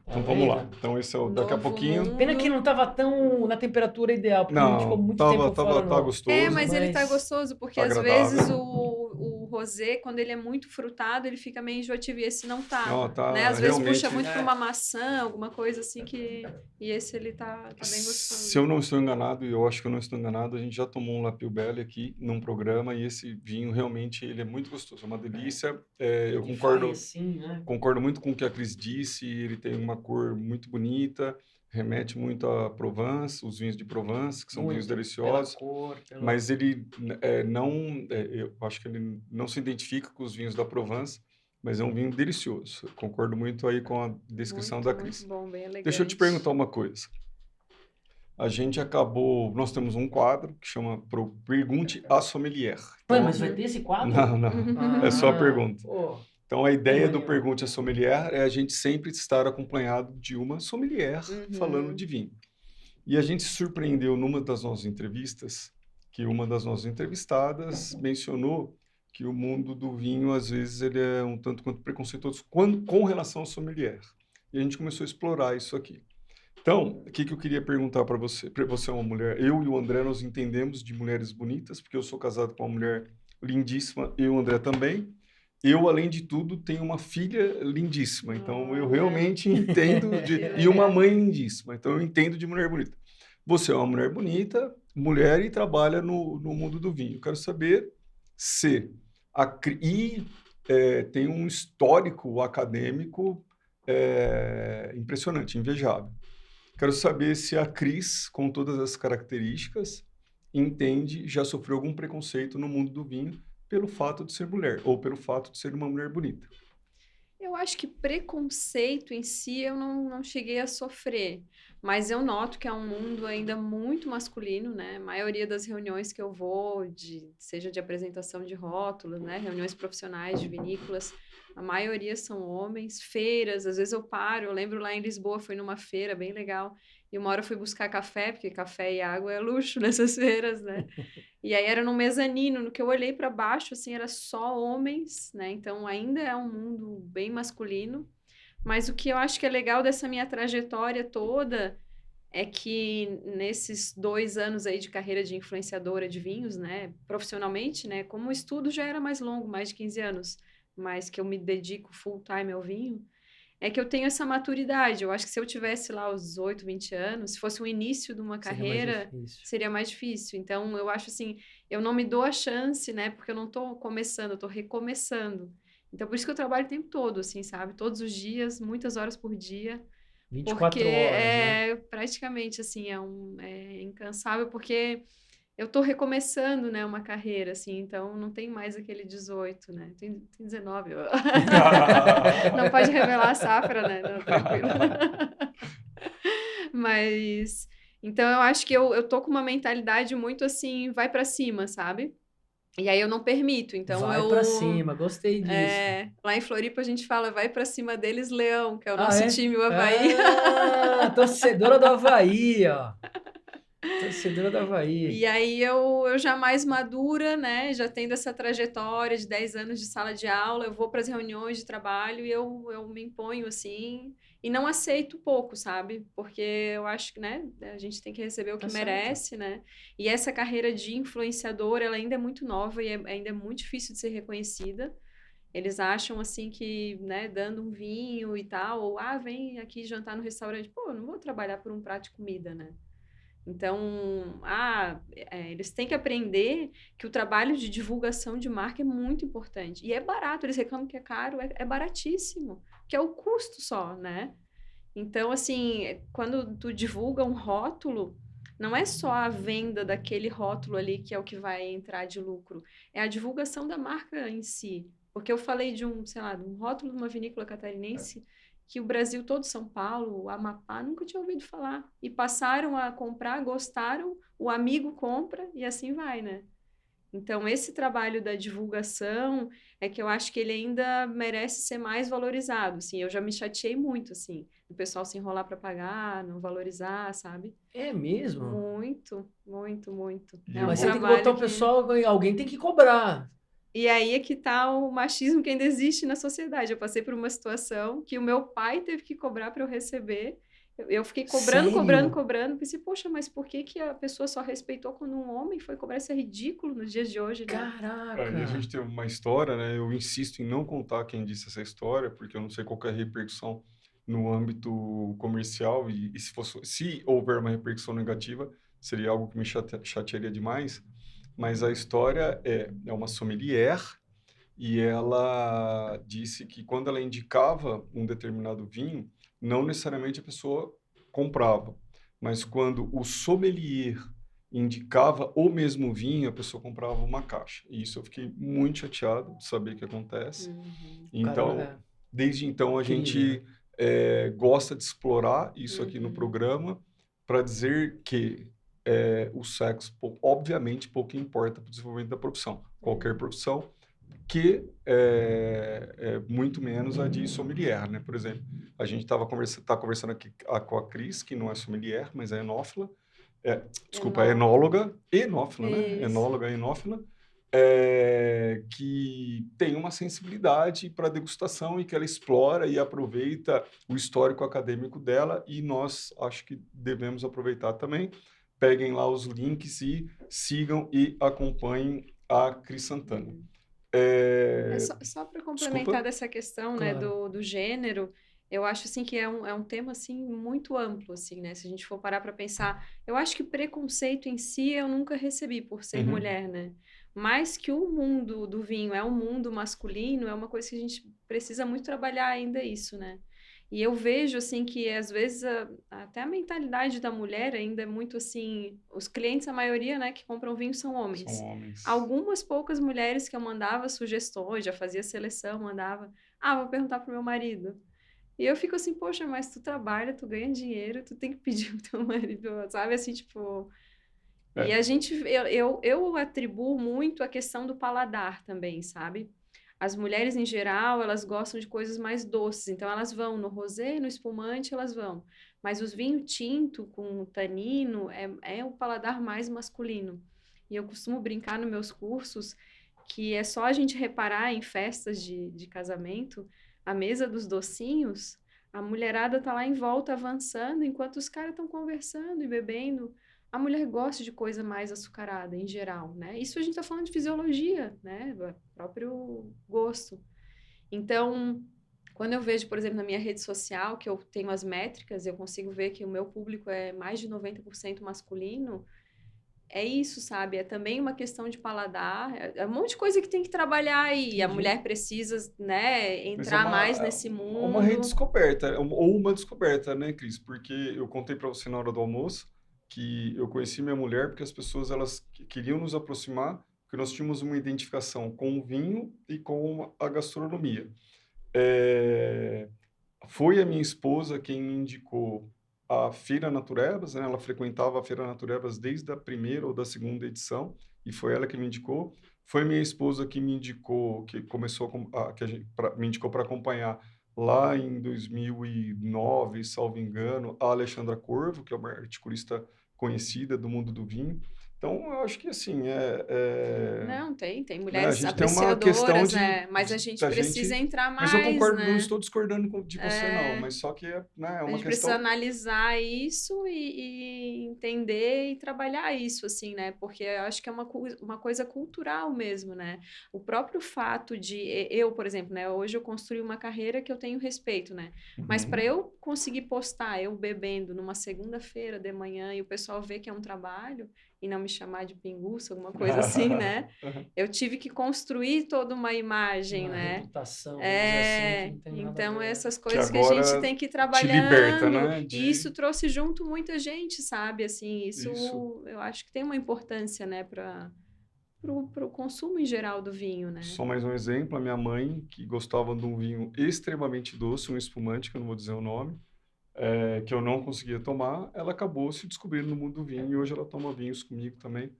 Então vamos lá. Então esse é o daqui a Novo pouquinho. Mundo. Pena que não tava tão na temperatura ideal, porque a gente ficou Não, muito tempo fora tá no... gostoso. Mas ele tá gostoso, porque tá às agradável. vezes o rosé, quando ele é muito frutado, ele fica meio enjoativo, e esse não tá. Não, tá né? Às vezes realmente... puxa muito pra uma maçã, alguma coisa assim que... E esse ele tá bem gostoso. Se eu não estou enganado, e eu acho que eu não estou enganado, a gente já tomou um Lapiubelli aqui num programa e esse vinho realmente ele é muito gostoso, é uma delícia. Eu concordo, assim, né? concordo muito com o que a Cris disse, ele tem uma cor muito bonita, remete muito a Provence, os vinhos de Provence, que são Muito, vinhos deliciosos, pela cor, mas ele eu acho que ele não se identifica com os vinhos da Provence, mas é um vinho delicioso. Eu concordo muito aí com a descrição da Cris. Muito bom, bem elegante. Deixa eu te perguntar uma coisa. Nós temos um quadro que chama Pergunte à Sommelier. Então, mas vai ter esse quadro? Não. É só a pergunta. Pô. Então, a ideia do Pergunte à Sommelier é a gente sempre estar acompanhado de uma sommelier falando de vinho. E a gente se surpreendeu numa das nossas entrevistas, que uma das nossas entrevistadas mencionou que o mundo do vinho, às vezes, ele é um tanto quanto preconceituoso com relação ao sommelier. E a gente começou a explorar isso aqui. Então, o que eu queria perguntar para você? Você é uma mulher, eu e o André nós entendemos de mulheres bonitas, porque eu sou casado com uma mulher lindíssima, e o André também. Eu, além de tudo, tenho uma filha lindíssima, então eu realmente entendo e uma mãe lindíssima, então eu entendo de mulher bonita. Você é uma mulher bonita, mulher e trabalha no mundo do vinho. Eu quero saber se tem um histórico acadêmico impressionante, invejável. Quero saber se a Cris, com todas as características, já sofreu algum preconceito no mundo do vinho pelo fato de ser mulher ou pelo fato de ser uma mulher bonita. Eu acho que preconceito em si eu não cheguei a sofrer, mas eu noto que é um mundo ainda muito masculino, né? A maioria das reuniões que eu vou, seja de apresentação de rótulos, né? Reuniões profissionais de vinícolas, a maioria são homens. Feiras, às vezes eu lembro lá em Lisboa, fui numa feira bem legal, e uma hora eu fui buscar café, porque café e água é luxo nessas feiras, né? E aí era num mezanino, no que eu olhei para baixo, assim, era só homens, né? Então ainda é um mundo bem masculino. Mas o que eu acho que é legal dessa minha trajetória toda é que nesses 2 anos aí de carreira de influenciadora de vinhos, né? Profissionalmente, né? Como o estudo já era mais longo, mais de 15 anos, mas que eu me dedico full time ao vinho, é que eu tenho essa maturidade. Eu acho que se eu tivesse lá os 18, 20 anos, se fosse o início de uma carreira, seria mais difícil. Então, eu acho assim, eu não me dou a chance, né? Porque eu não estou começando, eu estou recomeçando. Então, por isso que eu trabalho o tempo todo, assim, sabe? Todos os dias, muitas horas por dia. 24 porque horas, né? praticamente, assim, é incansável, porque eu tô recomeçando, né, uma carreira, assim, então não tem mais aquele 18, né? Tem 19. Não pode revelar a safra, né? Não, tranquilo. Mas, então eu acho que eu tô com uma mentalidade muito assim, vai pra cima, sabe? E aí eu não permito, então Vai pra cima, gostei disso. lá em Floripa a gente fala, vai pra cima deles, Leão, que é o Ah, nosso é? time, o Avaí. Ah, torcedora do Avaí, ó. Torcedora do Avaí. E aí eu já mais madura, né? Já tendo essa trajetória de 10 anos de sala de aula, eu vou para as reuniões de trabalho e eu me imponho assim, e não aceito pouco, sabe? Porque eu acho que, né, a gente tem que receber o que Tá certo. merece, né? E essa carreira de influenciador, ela ainda é muito nova e ainda é muito difícil de ser reconhecida. Eles acham assim que, né, dando um vinho e tal, ou vem aqui jantar no restaurante, pô, eu não vou trabalhar por um prato de comida, né? Então, eles têm que aprender que o trabalho de divulgação de marca é muito importante. E é barato, eles reclamam que é caro, é baratíssimo, que é o custo só, né? Então, assim, quando tu divulga um rótulo, não é só a venda daquele rótulo ali que é o que vai entrar de lucro, é a divulgação da marca em si. Porque eu falei de sei lá, de um rótulo de uma vinícola catarinense que o Brasil todo, São Paulo, Amapá, nunca tinha ouvido falar. E passaram a comprar, gostaram, o amigo compra e assim vai, né? Então, esse trabalho da divulgação é que eu acho que ele ainda merece ser mais valorizado, assim. Eu já me chateei muito, assim, o pessoal se enrolar para pagar, não valorizar, sabe? É mesmo? Muito, muito, muito. E É eu um Mas você tem que trabalho botar o que... pessoal, alguém tem que cobrar. E aí é que tá o machismo que ainda existe na sociedade. Eu passei por uma situação que o meu pai teve que cobrar para eu receber. Eu fiquei cobrando, cobrando, Sério? cobrando. Pensei, poxa, mas por que que a pessoa só respeitou quando um homem foi cobrar? Isso é ridículo nos dias de hoje, né? E a Caraca. gente tem uma história, né? Eu insisto em não contar quem disse essa história, porque eu não sei qual que é a repercussão no âmbito comercial e se houver uma repercussão negativa, seria algo que me chatearia demais. Mas a história é uma sommelier e ela disse que quando ela indicava um determinado vinho, não necessariamente a pessoa comprava, mas quando o sommelier indicava o mesmo vinho, a pessoa comprava uma caixa. E isso eu fiquei muito chateado de saber que acontece. Uhum. Então, desde então, a Incrível, né? gente gosta de explorar isso aqui no Uhum. programa para dizer que o sexo, obviamente, pouco importa para o desenvolvimento da profissão. Qualquer profissão, que muito menos a de sommelier, né? Por exemplo, a gente tá conversando aqui com a Cris, que não é sommelier, mas é enófila. Desculpa, é enófila, né? Isso. Enóloga, enófila, que tem uma sensibilidade para degustação e que ela explora e aproveita o histórico acadêmico dela e nós acho que devemos aproveitar também. Peguem lá os links e sigam e acompanhem a Cris Santana. Uhum. É... Só para complementar Desculpa? dessa questão, né, Claro. do gênero, eu acho assim que é um tema assim muito amplo assim, né? Se a gente for parar para pensar, eu acho que preconceito em si eu nunca recebi por ser Uhum. mulher, né? Mas que o mundo do vinho é um mundo masculino, é uma coisa que a gente precisa muito trabalhar ainda isso, né? E eu vejo assim que às vezes até a mentalidade da mulher ainda é muito assim, os clientes, a maioria, né, que compram vinho são São homens. homens. Algumas poucas mulheres que eu mandava sugestões, já fazia seleção, mandava, vou perguntar pro meu marido. E eu fico assim, poxa, mas tu trabalha, tu ganha dinheiro, tu tem que pedir pro teu marido, sabe? Assim, tipo. E É. a gente, eu atribuo muito a questão do paladar também, sabe? As mulheres, em geral, elas gostam de coisas mais doces, então elas vão no rosé, no espumante, elas vão. Mas os vinhos tinto com tanino é o paladar mais masculino. E eu costumo brincar nos meus cursos que é só a gente reparar em festas de casamento, a mesa dos docinhos, a mulherada tá lá em volta avançando, enquanto os caras estão conversando e bebendo. A mulher gosta de coisa mais açucarada, em geral, né? Isso a gente tá falando de fisiologia, né? Do próprio gosto. Então, quando eu vejo, por exemplo, na minha rede social, que eu tenho as métricas, eu consigo ver que o meu público é mais de 90% masculino, é isso, sabe? É também uma questão de paladar. É um monte de coisa que tem que trabalhar aí. E a mulher precisa, né, entrar mais nesse mundo. Uma redescoberta, ou uma descoberta, né, Cris? Porque eu contei para você na hora do almoço que eu conheci minha mulher porque as pessoas elas queriam nos aproximar, porque nós tínhamos uma identificação com o vinho e com a gastronomia. Foi a minha esposa quem me indicou a Feira Naturebas, né? Ela frequentava a Feira Naturebas desde a primeira ou da segunda edição, e foi ela que me indicou. Foi minha esposa que me indicou, que começou me indicou para acompanhar lá em 2009, salvo engano, a Alexandra Corvo, que é uma articulista conhecida do mundo do vinho. Então, eu acho que assim, Não, tem né? mulheres A gente tem uma questão né? Mas a gente precisa entrar mais, mas eu concordo, né? não estou discordando de você, não. Mas só que né, é uma a gente precisa analisar isso e entender e trabalhar isso, assim, né? Porque eu acho que é uma coisa cultural mesmo, né? O próprio fato de... Eu, por exemplo, né? Hoje eu construí uma carreira que eu tenho respeito, né? Mas para eu conseguir postar, eu bebendo numa segunda-feira de manhã e o pessoal ver que é um trabalho... e não me chamar de pinguça, alguma coisa assim, né? Eu tive que construir toda uma imagem, uma né? reputação, vamos dizer assim, que não tem nada Então a ver. essas coisas que a gente tem que ir trabalhando. Te liberta, né? E isso trouxe junto muita gente, sabe? Assim, isso eu acho que tem uma importância, né, para o consumo em geral do vinho, né? Só mais um exemplo, a minha mãe, que gostava de um vinho extremamente doce, um espumante, que eu não vou dizer o nome, que eu não conseguia tomar, ela acabou se descobrindo no mundo do vinho e hoje ela toma vinhos comigo também.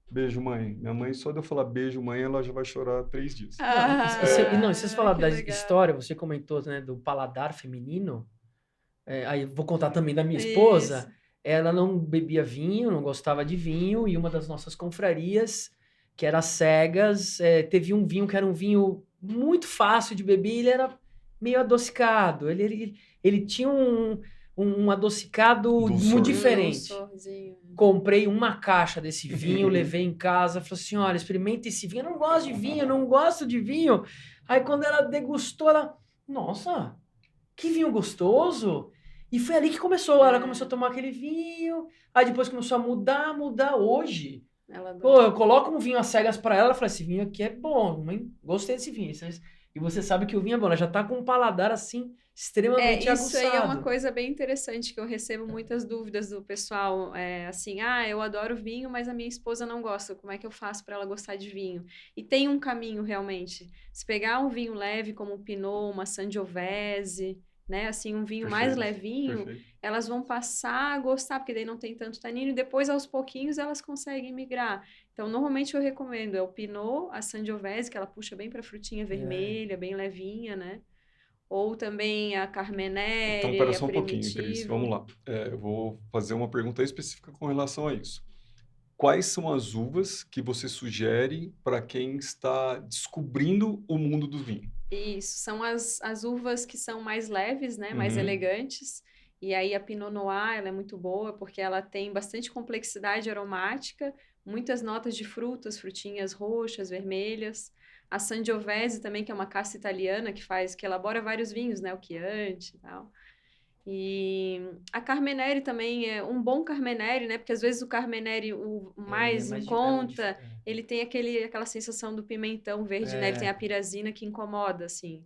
Beijo, mãe. Minha mãe, só de eu falar beijo, mãe, ela já vai chorar 3 dias. Não, e vocês falaram da história, você comentou, né, do paladar feminino. Aí vou contar também da minha esposa. Isso. Ela não bebia vinho, não gostava de vinho, e uma das nossas confrarias, que era Cegas, teve um vinho que era um vinho muito fácil de beber, ele era meio adocicado. Ele tinha um adocicado muito diferente. Comprei uma caixa desse vinho, levei em casa, falei assim, olha, experimenta esse vinho. Eu não gosto de vinho, eu não gosto de vinho. Aí quando ela degustou, ela, nossa, que vinho gostoso. E foi ali que começou, ela começou a tomar aquele vinho, aí depois começou a mudar. Hoje, pô, eu coloco um vinho às cegas para ela, fala, esse vinho aqui é bom, mãe, gostei desse vinho. E você sabe que o vinho é bom, ela já tá com um paladar assim, extremamente aguçado. Isso aí é uma coisa bem interessante, que eu recebo muitas dúvidas do pessoal, assim, eu adoro vinho, mas a minha esposa não gosta, como é que eu faço para ela gostar de vinho? E tem um caminho, realmente. Se pegar um vinho leve, como um Pinot, uma Sangiovese, né, assim, um vinho mais levinho, elas vão passar a gostar, porque daí não tem tanto tanino, e depois, aos pouquinhos, elas conseguem migrar. Então, normalmente eu recomendo, o Pinot, a Sangiovese, que ela puxa bem para frutinha vermelha, bem levinha, né? Ou também a Carmenere, então, pera só um pouquinho, Cris, vamos lá. Eu vou fazer uma pergunta específica com relação a isso. Quais são as uvas que você sugere para quem está descobrindo o mundo do vinho? Isso, são as uvas que são mais leves, né, mais elegantes. E aí a Pinot Noir, ela é muito boa porque ela tem bastante complexidade aromática, muitas notas de frutas, frutinhas roxas, vermelhas. A Sangiovese também, que é uma casta italiana que elabora vários vinhos, né, o Chianti e tal. E a Carmenere também é um bom Carmenere, né? Porque às vezes o Carmenere, o mais em conta, ele tem aquela sensação do pimentão verde, né? Ele tem a pirazina que incomoda, assim.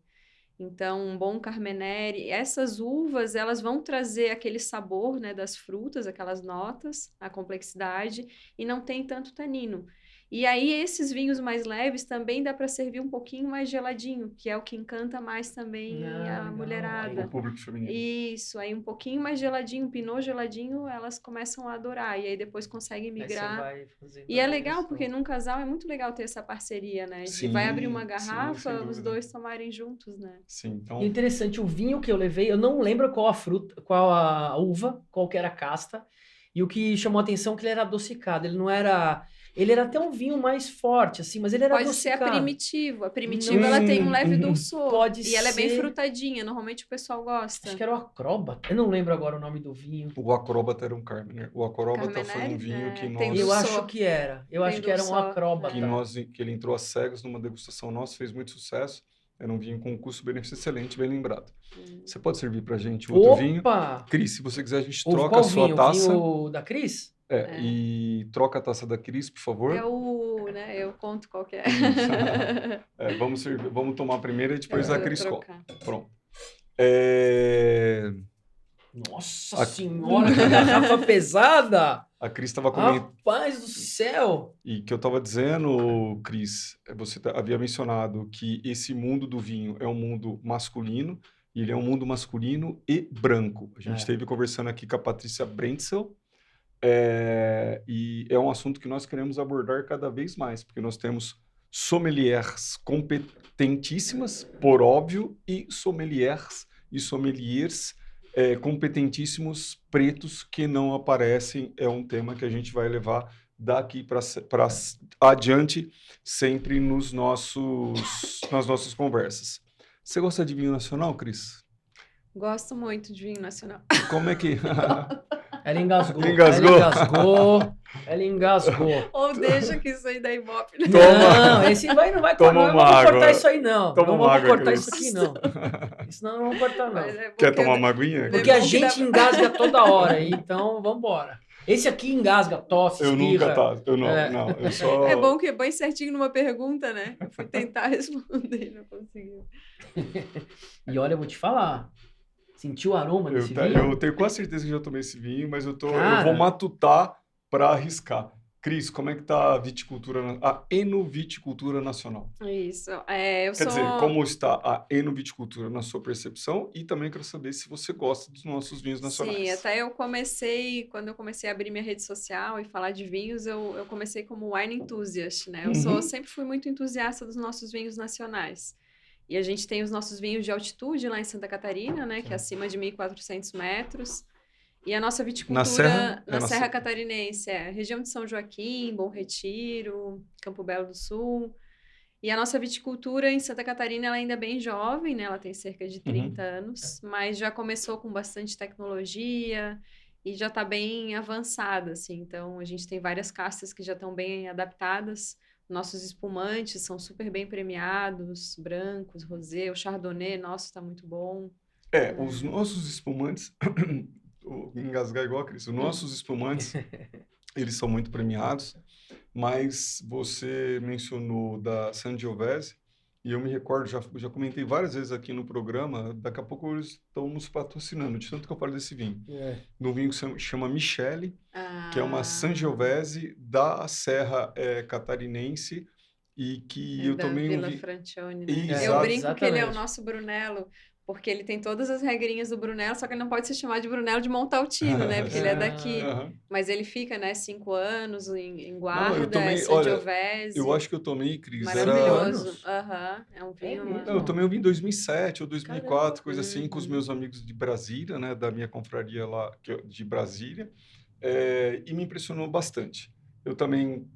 Então, um bom Carmenere. Essas uvas, elas vão trazer aquele sabor, né, das frutas, aquelas notas, a complexidade, e não tem tanto tanino. E aí, esses vinhos mais leves também dá para servir um pouquinho mais geladinho, que é o que encanta mais também a mulherada. O público feminino. Isso, aí um pouquinho mais geladinho, Pinot geladinho, elas começam a adorar, e aí depois conseguem migrar. E é legal, porque num casal é muito legal ter essa parceria, né? De vai abrir uma garrafa, os dois tomarem juntos, né? Sim, então... E interessante, o vinho que eu levei, eu não lembro qual a fruta, qual a uva, qual que era a casta, e o que chamou a atenção é que ele era adocicado, ele não era... Ele era até um vinho mais forte, assim, mas ele era adocicado. Pode ser a Primitivo. A Primitivo, ela tem um leve dulçor. Pode ser. E ela é bem frutadinha. Normalmente o pessoal gosta. Acho que era o Acróbata. Eu não lembro agora o nome do vinho. O Acróbata era um Carmenere. O Acróbata foi um vinho que nós... Eu acho que era. Eu acho que era um Acróbata. Que ele entrou às cegas numa degustação nossa, fez muito sucesso. Era um vinho com custo-benefício excelente, bem lembrado. Você pode servir pra gente outro vinho? Cris, se você quiser, a gente troca a sua taça. O vinho da Cris? E troca a taça da Cris, por favor. Né? Eu conto qual que é. Vamos tomar a primeira e depois a Cris trocar. Pronto. Nossa senhora, que garrafa pesada! A Cris estava comentando. Rapaz do céu! E que eu estava dizendo, Cris, você havia mencionado que esse mundo do vinho é um mundo masculino, e ele é um mundo masculino e branco. A gente esteve conversando aqui com a Patrícia Brentzel, e é um assunto que nós queremos abordar cada vez mais, porque nós temos sommeliers competentíssimas, por óbvio, e sommeliers competentíssimos pretos que não aparecem. É um tema que a gente vai levar daqui para adiante, sempre nas nossas conversas. Você gosta de vinho nacional, Cris? Gosto muito de vinho nacional. Como é que... Ela engasgou. Ela engasgou. Ou deixa que isso aí da Ibope. Né? Não, esse não vai cortar. Não vamos cortar isso aí, não. Toma não vamos cortar Cris. isso aqui, não. Isso não vamos cortar, não. Quer tomar uma aguinha? Porque a gente engasga toda hora, então vamos embora. Esse aqui engasga, tosse, espirra. Eu só... É bom que é bem certinho numa pergunta, né? Eu fui tentar responder e não consegui. E olha, eu vou te falar. Sentiu o aroma desse vinho? Eu tenho quase certeza que já tomei esse vinho, mas eu vou matutar para arriscar. Cris, como é que está a enoviticultura nacional? Isso. Quer dizer, como está a enoviticultura na sua percepção? E também quero saber se você gosta dos nossos vinhos nacionais. Sim, até quando eu comecei a abrir minha rede social e falar de vinhos, eu comecei como wine enthusiast, né? Eu sempre fui muito entusiasta dos nossos vinhos nacionais. E a gente tem os nossos vinhos de altitude lá em Santa Catarina, né? Que é acima de 1.400 metros. E a nossa viticultura na Serra Catarinense, região de São Joaquim, Bom Retiro, Campo Belo do Sul. E a nossa viticultura em Santa Catarina, ela ainda é bem jovem, né? Ela tem cerca de 30 anos, mas já começou com bastante tecnologia e já está bem avançada, assim. Então, a gente tem várias castas que já estão bem adaptadas. Nossos espumantes são super bem premiados, brancos, rosé, o chardonnay, nosso está muito bom. Os nossos espumantes... Vou engasgar igual a Cris. Os nossos espumantes, eles são muito premiados, mas você mencionou da Sangiovese, e eu me recordo, já comentei várias vezes aqui no programa, daqui a pouco eles estão nos patrocinando, de tanto que eu falo desse vinho. No vinho que se chama Michele, que é uma Sangiovese da Serra Catarinense, e que eu tomei Vila Francione, né? Eu brinco que ele é o nosso Brunello, porque ele tem todas as regrinhas do Brunello, só que ele não pode se chamar de Brunello de Montaltino, né? Porque ele é daqui. Mas ele fica, né, 5 anos em guarda, Sangiovese. Eu acho que eu tomei, Cris. Maravilhoso. É um vinho... Eu tomei um vinho em 2007 ou 2004, coisa assim, com os meus amigos de Brasília, né? Da minha confraria lá de Brasília. E me impressionou bastante. Eu também...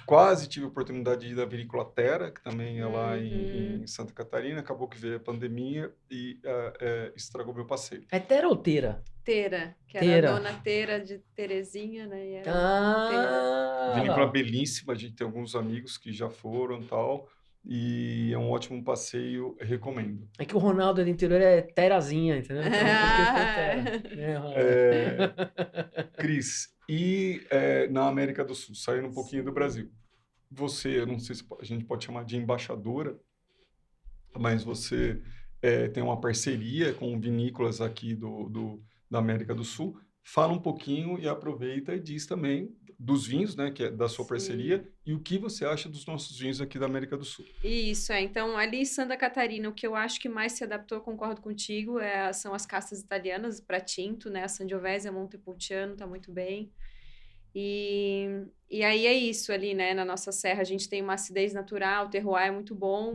quase tive a oportunidade de ir da Vinícola Terra, que também é lá em Santa Catarina. Acabou que veio a pandemia e estragou meu passeio. É Terra ou Teira? Teira, que era a dona Teira de Terezinha, né? E era Vinícola belíssima, a gente tem alguns amigos que já foram e tal. E é um ótimo passeio, recomendo. É que o Ronaldo do interior é Terazinha, entendeu? Então, Cris, e na América do Sul, saindo um pouquinho do Brasil, você, eu não sei se a gente pode chamar de embaixadora, mas você tem uma parceria com vinícolas aqui da América do Sul. Fala um pouquinho e aproveita e diz também dos vinhos, né, que é da sua parceria, e o que você acha dos nossos vinhos aqui da América do Sul. Isso, então ali em Santa Catarina, o que eu acho que mais se adaptou, concordo contigo, são as castas italianas para tinto, né, a Sangiovese, a Montepulciano tá muito bem, e aí é isso ali, né, na nossa serra a gente tem uma acidez natural, o terroir é muito bom,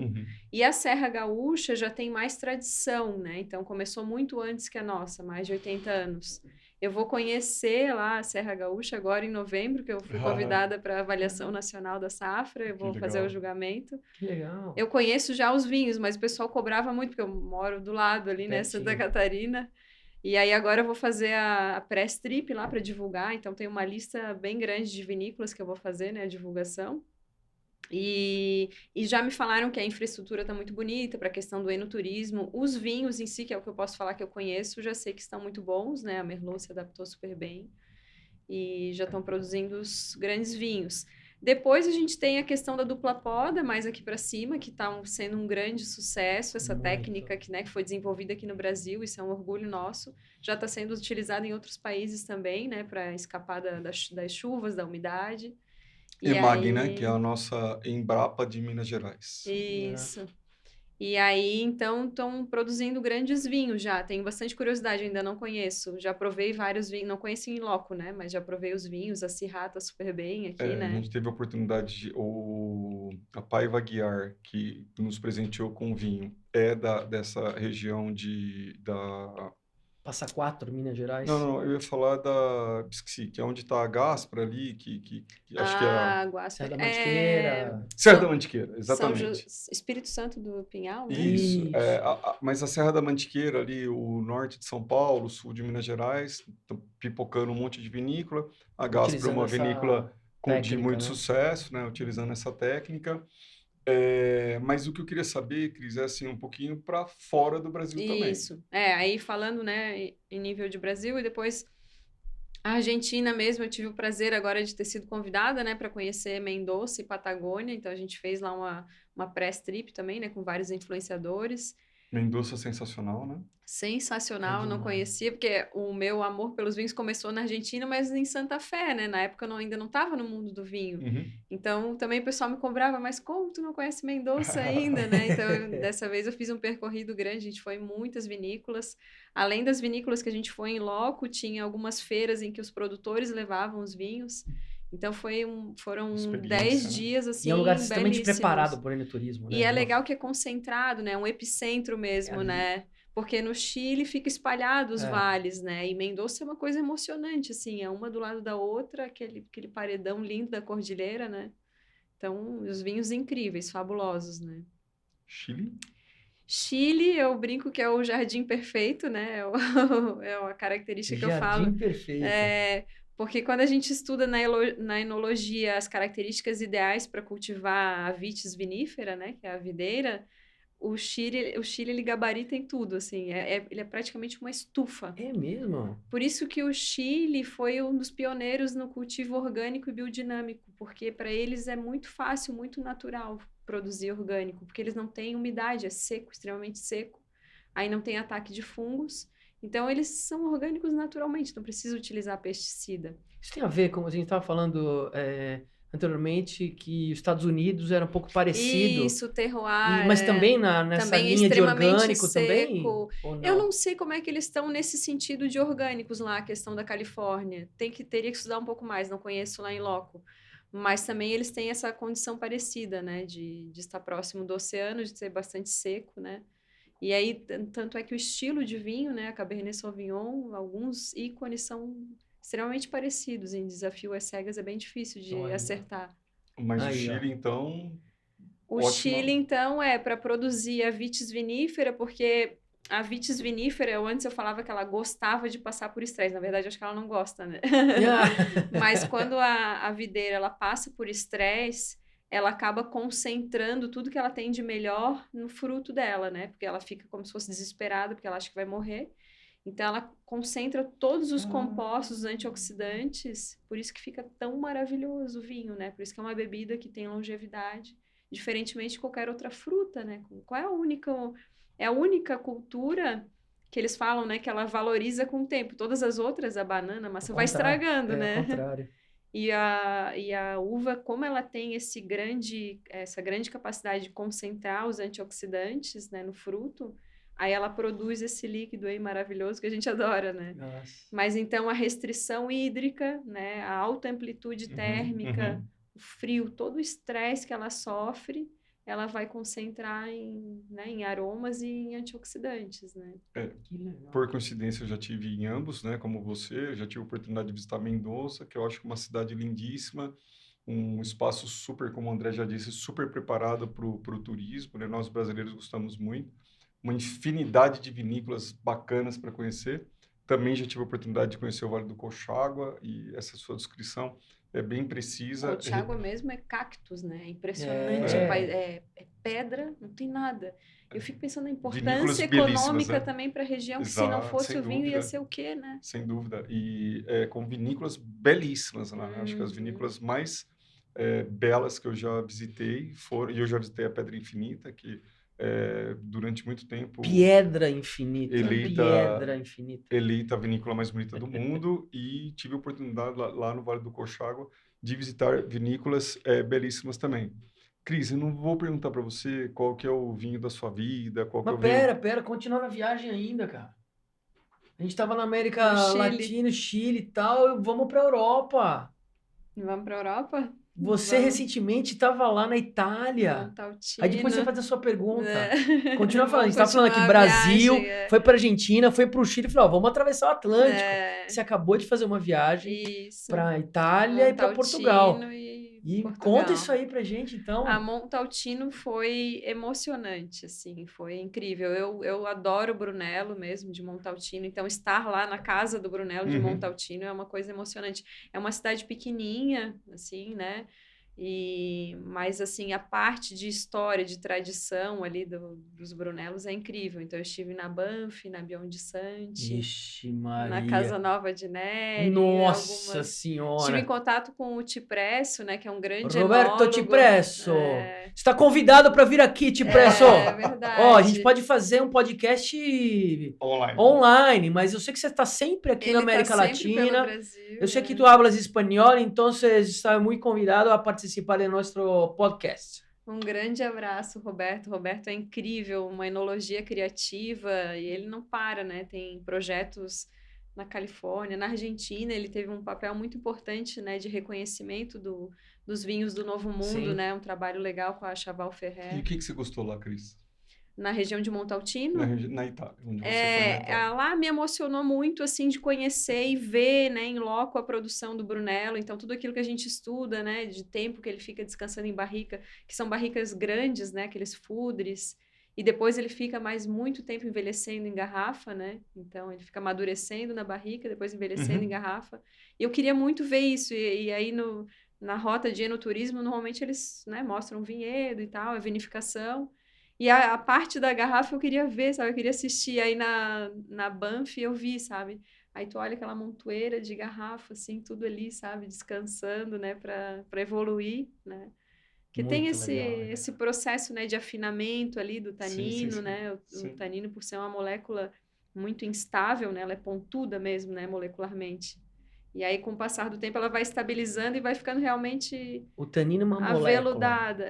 e a Serra Gaúcha já tem mais tradição, né, então começou muito antes que a nossa, mais de 80 anos. Eu vou conhecer lá a Serra Gaúcha agora em novembro, que eu fui convidada para a avaliação nacional da safra, eu vou fazer o julgamento. Que legal. Eu conheço já os vinhos, mas o pessoal cobrava muito, porque eu moro do lado ali, né, Santa Catarina. E aí agora eu vou fazer a press trip lá para divulgar, então tem uma lista bem grande de vinícolas que eu vou fazer, né, a divulgação. E já me falaram que a infraestrutura está muito bonita para a questão do enoturismo. Os vinhos em si, que é o que eu posso falar que eu conheço, já sei que estão muito bons, né? A Merlot se adaptou super bem. e já estão produzindo os grandes vinhos. Depois a gente tem a questão da dupla poda, mais aqui para cima, que está sendo um grande sucesso, essa técnica que, né, que foi desenvolvida aqui no Brasil, isso é um orgulho nosso, já está sendo utilizada em outros países também, né, para escapar das chuvas, da umidade. EMAG, né, que é a nossa Embrapa de Minas Gerais. Isso. E aí, então, estão produzindo grandes vinhos já. Tenho bastante curiosidade, ainda não conheço. Já provei vários vinhos, não conheci em loco, né? Mas já provei os vinhos, a Syrah tá super bem aqui, né? A gente teve a oportunidade a Paiva Aguiar, que nos presenteou com vinho, dessa região da... Passa Quatro, Minas Gerais. Não, eu ia falar da Bisqui, que é onde está a Gaspra ali, que acho que é a... Guaspa. Serra da Mantiqueira. Serra da Mantiqueira, exatamente. Espírito Santo do Pinhal, né? Isso. Mas a Serra da Mantiqueira ali, o norte de São Paulo, o sul de Minas Gerais, pipocando um monte de vinícola. A Gaspra é uma vinícola de muito sucesso, né? Utilizando essa técnica. Mas o que eu queria saber, Cris, é assim, um pouquinho para fora do Brasil também. Isso. Aí falando, né, em nível de Brasil, e depois a Argentina mesmo, eu tive o prazer agora de ter sido convidada, né, para conhecer Mendoza e Patagônia, então a gente fez lá uma press trip também, né, com vários influenciadores. Mendoza sensacional, né? Sensacional, não conhecia, porque o meu amor pelos vinhos começou na Argentina, mas em Santa Fé, né? Na época eu ainda não estava no mundo do vinho. Então, também o pessoal me cobrava, mas como tu não conhece Mendoza ainda, né? Então, dessa vez eu fiz um percorrido grande, a gente foi em muitas vinícolas. Além das vinícolas que a gente foi em loco, tinha algumas feiras em que os produtores levavam os vinhos. Então, foram 10 dias, assim, e é um lugar extremamente preparado para o enoturismo, né? E é legal que é concentrado, né? Um epicentro mesmo, né? Porque no Chile fica espalhado os vales, né? E Mendoza é uma coisa emocionante, assim. É uma do lado da outra, aquele paredão lindo da cordilheira, né? Então, os vinhos incríveis, fabulosos, né? Chile, eu brinco que é o jardim perfeito, né? É uma característica que eu falo. Jardim perfeito. Porque quando a gente estuda na enologia as características ideais para cultivar a vitis vinífera, né, que é a videira, o Chile ele gabarita em tudo, assim, ele é praticamente uma estufa. É mesmo? Por isso que o Chile foi um dos pioneiros no cultivo orgânico e biodinâmico, porque para eles é muito fácil, muito natural produzir orgânico, porque eles não têm umidade, é seco, extremamente seco, aí não tem ataque de fungos. Então, eles são orgânicos naturalmente, não precisa utilizar pesticida. Isso tem a ver, como a gente estava falando anteriormente, que os Estados Unidos era um pouco parecido. Isso, terroir. Mas também nessa também linha de orgânico seco. também? Ou não? Eu não sei como é que eles estão nesse sentido de orgânicos lá, a questão da Califórnia. Teria que estudar um pouco mais, não conheço lá em loco. Mas também eles têm essa condição parecida, né? De estar próximo do oceano, de ser bastante seco, né? E aí, tanto é que o estilo de vinho, né, a Cabernet Sauvignon, alguns ícones são extremamente parecidos. Em Desafio às Cegas é bem difícil de acertar. Mas o Chile, então... O Chile, então, para produzir a vitis vinífera, porque a vitis vinífera, antes eu falava que ela gostava de passar por estresse. Na verdade, acho que ela não gosta, né? Mas quando a videira, ela passa por estresse, ela acaba concentrando tudo que ela tem de melhor no fruto dela, né? Porque ela fica como se fosse desesperada, porque ela acha que vai morrer. Então, ela concentra todos os compostos antioxidantes, por isso que fica tão maravilhoso o vinho, né? Por isso que é uma bebida que tem longevidade, diferentemente de qualquer outra fruta, né? Qual é a única cultura que eles falam, né? Que ela valoriza com o tempo. Todas as outras, a banana, a maçã, vai estragando, né? Ao contrário. E a uva, como ela tem essa grande capacidade de concentrar os antioxidantes, né, no fruto, aí ela produz esse líquido aí maravilhoso que a gente adora, né? Nossa. Mas então a restrição hídrica, né, a alta amplitude térmica, o frio, todo o estresse que ela sofre, ela vai concentrar em aromas e em antioxidantes, né? Por coincidência, eu já tive em ambos, né? Como você, eu já tive a oportunidade de visitar Mendoza, que eu acho uma cidade lindíssima, um espaço super, como o André já disse, super preparado para o turismo, né? Nós brasileiros gostamos muito, uma infinidade de vinícolas bacanas para conhecer. Também já tive a oportunidade de conhecer o Vale do Colchagua e essa sua descrição é bem precisa. Colchagua mesmo é cactus, né? É impressionante. É pedra, não tem nada. Eu fico pensando na importância econômica também para a região, que se não fosse o vinho ia ser o quê, né? Sem dúvida. E com vinícolas belíssimas, né? Acho que as vinícolas mais belas que eu já visitei foram... E eu já visitei a Pedra Infinita, que durante muito tempo... Pedra Infinita. Pedra Infinita. Eleita a vinícola mais bonita do mundo. E tive a oportunidade lá no Vale do Colchagua de visitar vinícolas belíssimas também. Cris, eu não vou perguntar para você qual que é o vinho da sua vida, qual que é o vinho... Pera, continua na viagem ainda, cara. A gente tava na América Latina, Chile e tal, vamos pra Europa. Vamos pra Europa? Você recentemente estava lá na Itália. Montalcino. Aí depois você faz a sua pergunta. Continua falando. A gente estava falando aqui, Brasil, foi para Argentina, foi para o Chile, falou, vamos atravessar o Atlântico. Você acabou de fazer uma viagem para Itália e para Portugal. E conta isso aí pra gente, então. A Montalcino foi emocionante, assim, foi incrível. Eu adoro o Brunello mesmo, de Montalcino, então estar lá na casa do Brunello de Montalcino é uma coisa emocionante. É uma cidade pequenininha, assim, né? Mas, assim, a parte de história, de tradição ali dos Brunellos é incrível. Então, eu estive na Banff, na Bionde Santi, Ixi, Maria. na Casa Nova de Neri. Nossa Senhora! Estive em contato com o Cipresso, né, que é um grande Roberto enólogo. Cipresso! Está convidado para vir aqui, Cipresso! É verdade. Ó, a gente pode fazer um podcast online, mas eu sei que você está sempre aqui na América Latina. Eu sei que tu hablas espanhol, então está muito convidado a participar do nosso podcast. Um grande abraço, Roberto. Roberto é incrível, uma enologia criativa e ele não para, né? Tem projetos na Califórnia, na Argentina, ele teve um papel muito importante, né, de reconhecimento dos vinhos do Novo Mundo, Sim. né? Um trabalho legal com a Chaval Ferrer. E o que você gostou lá, Cris? Na região de Montalcino? Na Itália, onde você foi na Itália. Lá me emocionou muito, assim, de conhecer e ver, né, em loco a produção do Brunello. Então, tudo aquilo que a gente estuda, né, de tempo que ele fica descansando em barrica, que são barricas grandes, né, aqueles fudres, e depois ele fica mais muito tempo envelhecendo em garrafa, né? Então, ele fica amadurecendo na barrica, depois envelhecendo em garrafa. E eu queria muito ver isso. E aí, na rota de enoturismo, normalmente eles, né, mostram vinhedo e tal, a vinificação. E a parte da garrafa eu queria ver, sabe? Eu queria assistir. Aí na Banff eu vi, sabe? Aí tu olha aquela montoeira de garrafa, assim, tudo ali, sabe? Descansando, né? Para evoluir, né? Que tem esse processo, né? De afinamento ali do tanino, sim. né? O tanino, por ser uma molécula muito instável, né? Ela é pontuda mesmo, né? Molecularmente. E aí, com o passar do tempo, ela vai estabilizando e vai ficando realmente... O tanino é uma aveludada,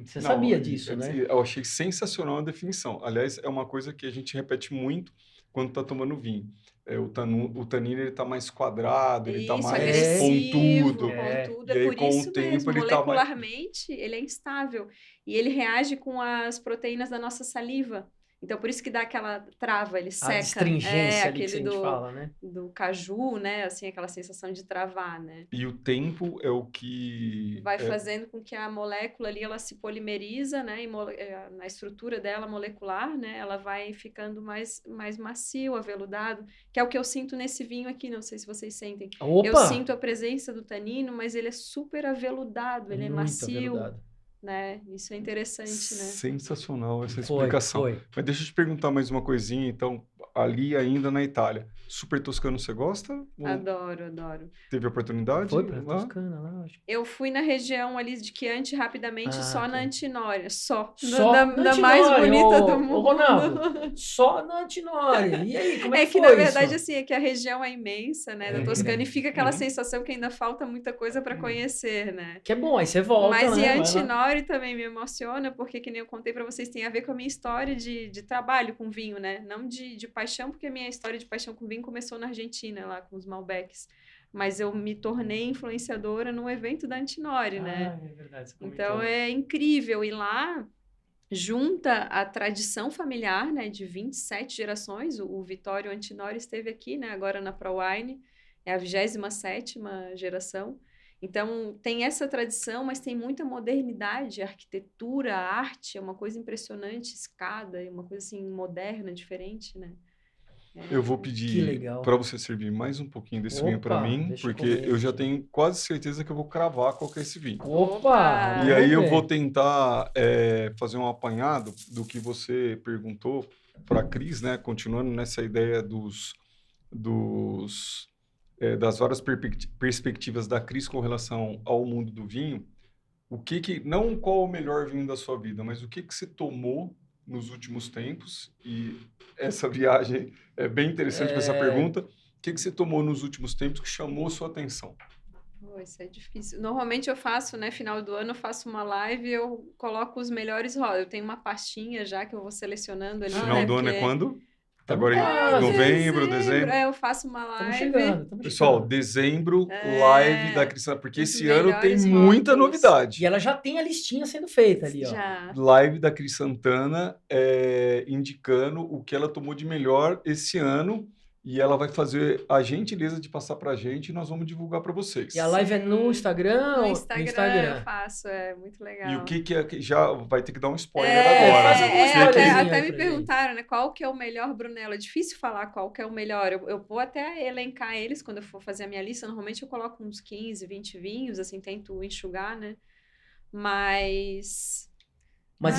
Você sabia disso, né? Eu achei sensacional a definição. Aliás, é uma coisa que a gente repete muito quando está tomando vinho. O tanino ele está mais quadrado, ele está mais pontudo. É por isso mesmo, molecularmente, ele é instável. E ele reage com as proteínas da nossa saliva. Então, por isso que dá aquela trava, ele seca. A astringência ali que a gente fala, né? Do caju, né? Assim, aquela sensação de travar, né? E o tempo é o que... Vai fazendo com que a molécula ali, ela se polimeriza, né? E na estrutura dela molecular, né? Ela vai ficando mais macio, aveludado, que é o que eu sinto nesse vinho aqui, não sei se vocês sentem. Opa! Eu sinto a presença do tanino, mas ele é super aveludado, ele é macio. Aveludado. Né? Isso é interessante, né? Sensacional essa explicação. Mas deixa eu te perguntar mais uma coisinha, então, ali ainda na Itália. Super Toscano você gosta? Adoro, adoro. Teve oportunidade? Foi pra Toscana lá? Acho. Eu fui na região ali de Chianti rapidamente, só na Antinória, só na mais bonita do mundo. Ronaldo, só na Antinória. E aí, como é que foi na verdade, assim, é que a região é imensa, né, da Toscana, e fica aquela sensação que ainda falta muita coisa para conhecer, né? Que é bom, aí você volta, Mas né? E Antinória também me emociona, porque, que nem eu contei para vocês, tem a ver com a minha história de trabalho com vinho, né? Não de paixão, porque a minha história de paixão com vinho começou na Argentina, lá com os Malbecs. Mas eu me tornei influenciadora no evento da Antinori, né? É verdade. Então é incrível. E lá junta a tradição familiar, né? De 27 gerações. O Vittorio Antinori esteve aqui, né? Agora na ProWine. É a 27ª geração. Então tem essa tradição, mas tem muita modernidade. A arquitetura, a arte é uma coisa impressionante. Escada, é uma coisa assim moderna, diferente, né? Eu vou pedir para você servir mais um pouquinho desse vinho para mim, porque eu já tenho quase certeza que eu vou cravar qual que é esse vinho. Opa! E aí eu vou tentar fazer um apanhado do que você perguntou para a Cris, né? Continuando nessa ideia das várias perspectivas da Cris com relação ao mundo do vinho. Não qual o melhor vinho da sua vida, mas o que você tomou nos últimos tempos, e essa viagem é bem interessante com essa pergunta. O que você tomou nos últimos tempos que chamou sua atenção? Isso é difícil. Normalmente eu faço, né, final do ano, eu faço uma live e eu coloco os melhores rótulos. Eu tenho uma pastinha já que eu vou selecionando ali. Final do ano é quando? Agora em novembro, dezembro. Eu faço uma live. Estamos chegando. Pessoal, dezembro, live da Cristina, porque esse ano tem muita novidade. E ela já tem a listinha sendo feita ali, ó. Já. Live da Cris Santana, indicando o que ela tomou de melhor esse ano. E ela vai fazer a gentileza de passar pra gente e nós vamos divulgar para vocês. E a live é no Instagram? No Instagram eu faço, é muito legal. E o que já vai ter que dar um spoiler agora. Até me perguntaram, né, qual que é o melhor Brunello. É difícil falar qual que é o melhor. Eu vou até elencar eles quando eu for fazer a minha lista. Normalmente eu coloco uns 15, 20 vinhos, assim, tento enxugar, né? Mas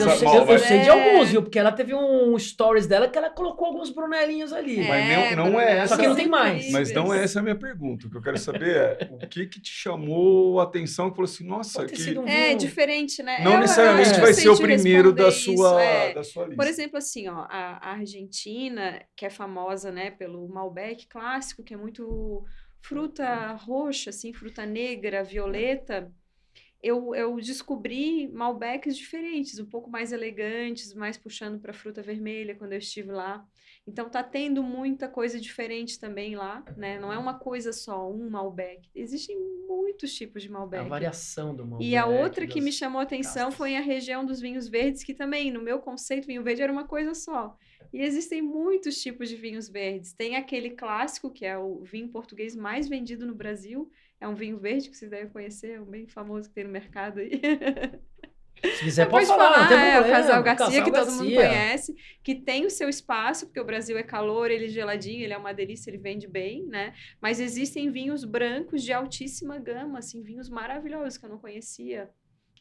eu sei de alguns, viu? Porque ela teve um stories dela que ela colocou alguns Brunelinhos ali. Mas não é essa. Só que não tem mais. Mas não é essa a minha pergunta. O que eu quero saber é o que te chamou a atenção que falou assim, nossa, é diferente, né? Não necessariamente vai ser o primeiro da sua lista. Por exemplo, assim, ó, a Argentina, que é famosa, né, pelo Malbec clássico, que é muito fruta roxa, assim, fruta negra, violeta. Eu descobri Malbecs diferentes, um pouco mais elegantes, mais puxando para fruta vermelha quando eu estive lá. Então tá tendo muita coisa diferente também lá, né? Não é uma coisa só, um Malbec. Existem muitos tipos de Malbec. A variação do Malbec. E a outra que me chamou a atenção foi a região dos vinhos verdes, que também, no meu conceito, vinho verde era uma coisa só. E existem muitos tipos de vinhos verdes. Tem aquele clássico, que é o vinho português mais vendido no Brasil. É um vinho verde que vocês devem conhecer, é um bem famoso que tem no mercado aí. Se quiser, pode falar, não tem problema. O Casal Garcia, que todo mundo conhece, que tem o seu espaço, porque o Brasil é calor, ele é geladinho, ele é uma delícia, ele vende bem, né? Mas existem vinhos brancos de altíssima gama, assim, vinhos maravilhosos que eu não conhecia.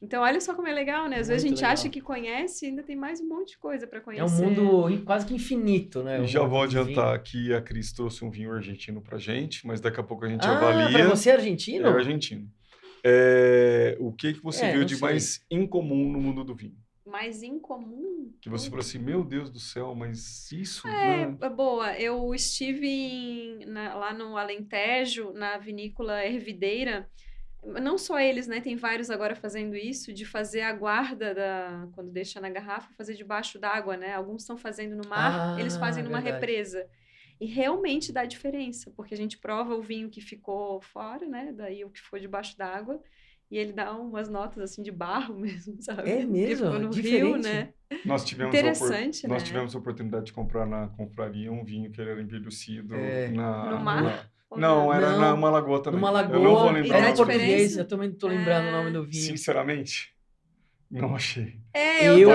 Então, olha só como é legal, né? Às vezes a gente acha que conhece e ainda tem mais um monte de coisa para conhecer. É um mundo quase que infinito, né? E já vou adiantar que a Cris trouxe um vinho argentino pra gente, mas daqui a pouco a gente avalia. Para você é argentino? É argentino. O que você viu de mais incomum no mundo do vinho? Mais incomum? Que você falou assim, meu Deus do céu, mas isso... Boa. Eu estive lá no Alentejo, na vinícola Hervideira. Não só eles, né? Tem vários agora fazendo isso, de fazer a guarda quando deixa na garrafa, fazer debaixo d'água, né? Alguns estão fazendo no mar, eles fazem numa represa. E realmente dá diferença, porque a gente prova o vinho que ficou fora, né? Daí o que foi debaixo d'água, e ele dá umas notas assim de barro mesmo, sabe? É mesmo? Que ficou no rio, né? Nós tivemos Interessante, nós tivemos a oportunidade de comprar na confraria um vinho que ele era envelhecido no mar. Não, era numa lagoa também. Numa lagoa, eu não vou lembrar. Era em português, eu também não tô lembrando o nome do vinho. Sinceramente, não achei. Eu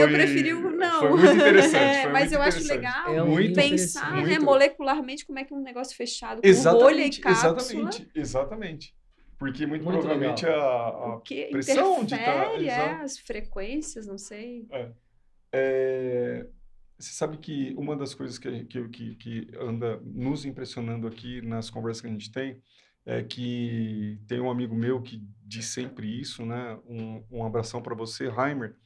preferi o não. Foi muito interessante. Mas eu acho legal pensar, né, molecularmente, como é que um negócio fechado com rolha e cápsula. Exatamente. Porque muito provavelmente a que pressão interfere, as frequências, não sei. Você sabe que uma das coisas que anda nos impressionando aqui nas conversas que a gente tem é que tem um amigo meu que diz sempre isso, né? Um abração para você, Heimer.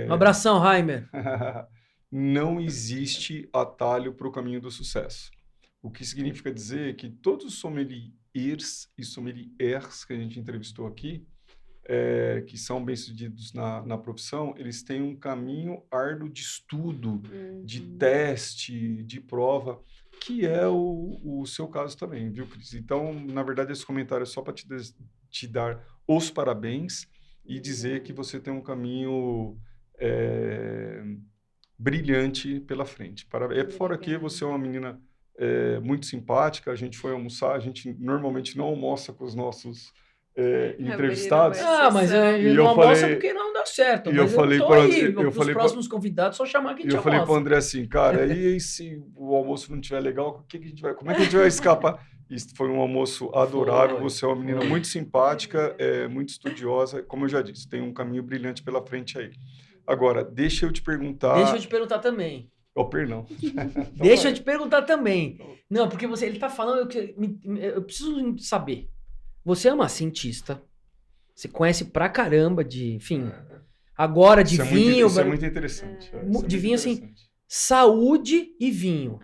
Um abração, Heimer. Não existe atalho para o caminho do sucesso. O que significa dizer que todos os sommeliers e sommeliers que a gente entrevistou aqui, que são bem-sucedidos na profissão, eles têm um caminho árduo de estudo, de teste, de prova, que é o seu caso também, viu, Cris? Então, na verdade, esse comentário é só para te dar os parabéns e dizer que você tem um caminho brilhante pela frente. Fora que você é uma menina muito simpática, a gente foi almoçar, a gente normalmente não almoça com os nossos entrevistados. Mas eu não almoço porque não dá certo. E eu falei para os próximos convidados, só chamar quem te almoça. Eu falei para o André assim, cara, e se o almoço não estiver legal, como é que a gente vai escapar? Isso foi um almoço adorável, você é uma menina muito simpática, muito estudiosa, como eu já disse, tem um caminho brilhante pela frente aí. Agora, deixa eu te perguntar... Deixa eu te perguntar também. Perdão. Deixa eu te perguntar também. Não, porque ele tá falando, eu preciso saber. Você é uma cientista, você conhece pra caramba de, enfim, agora de vinho... Isso é muito interessante. De vinho, assim, saúde e vinho.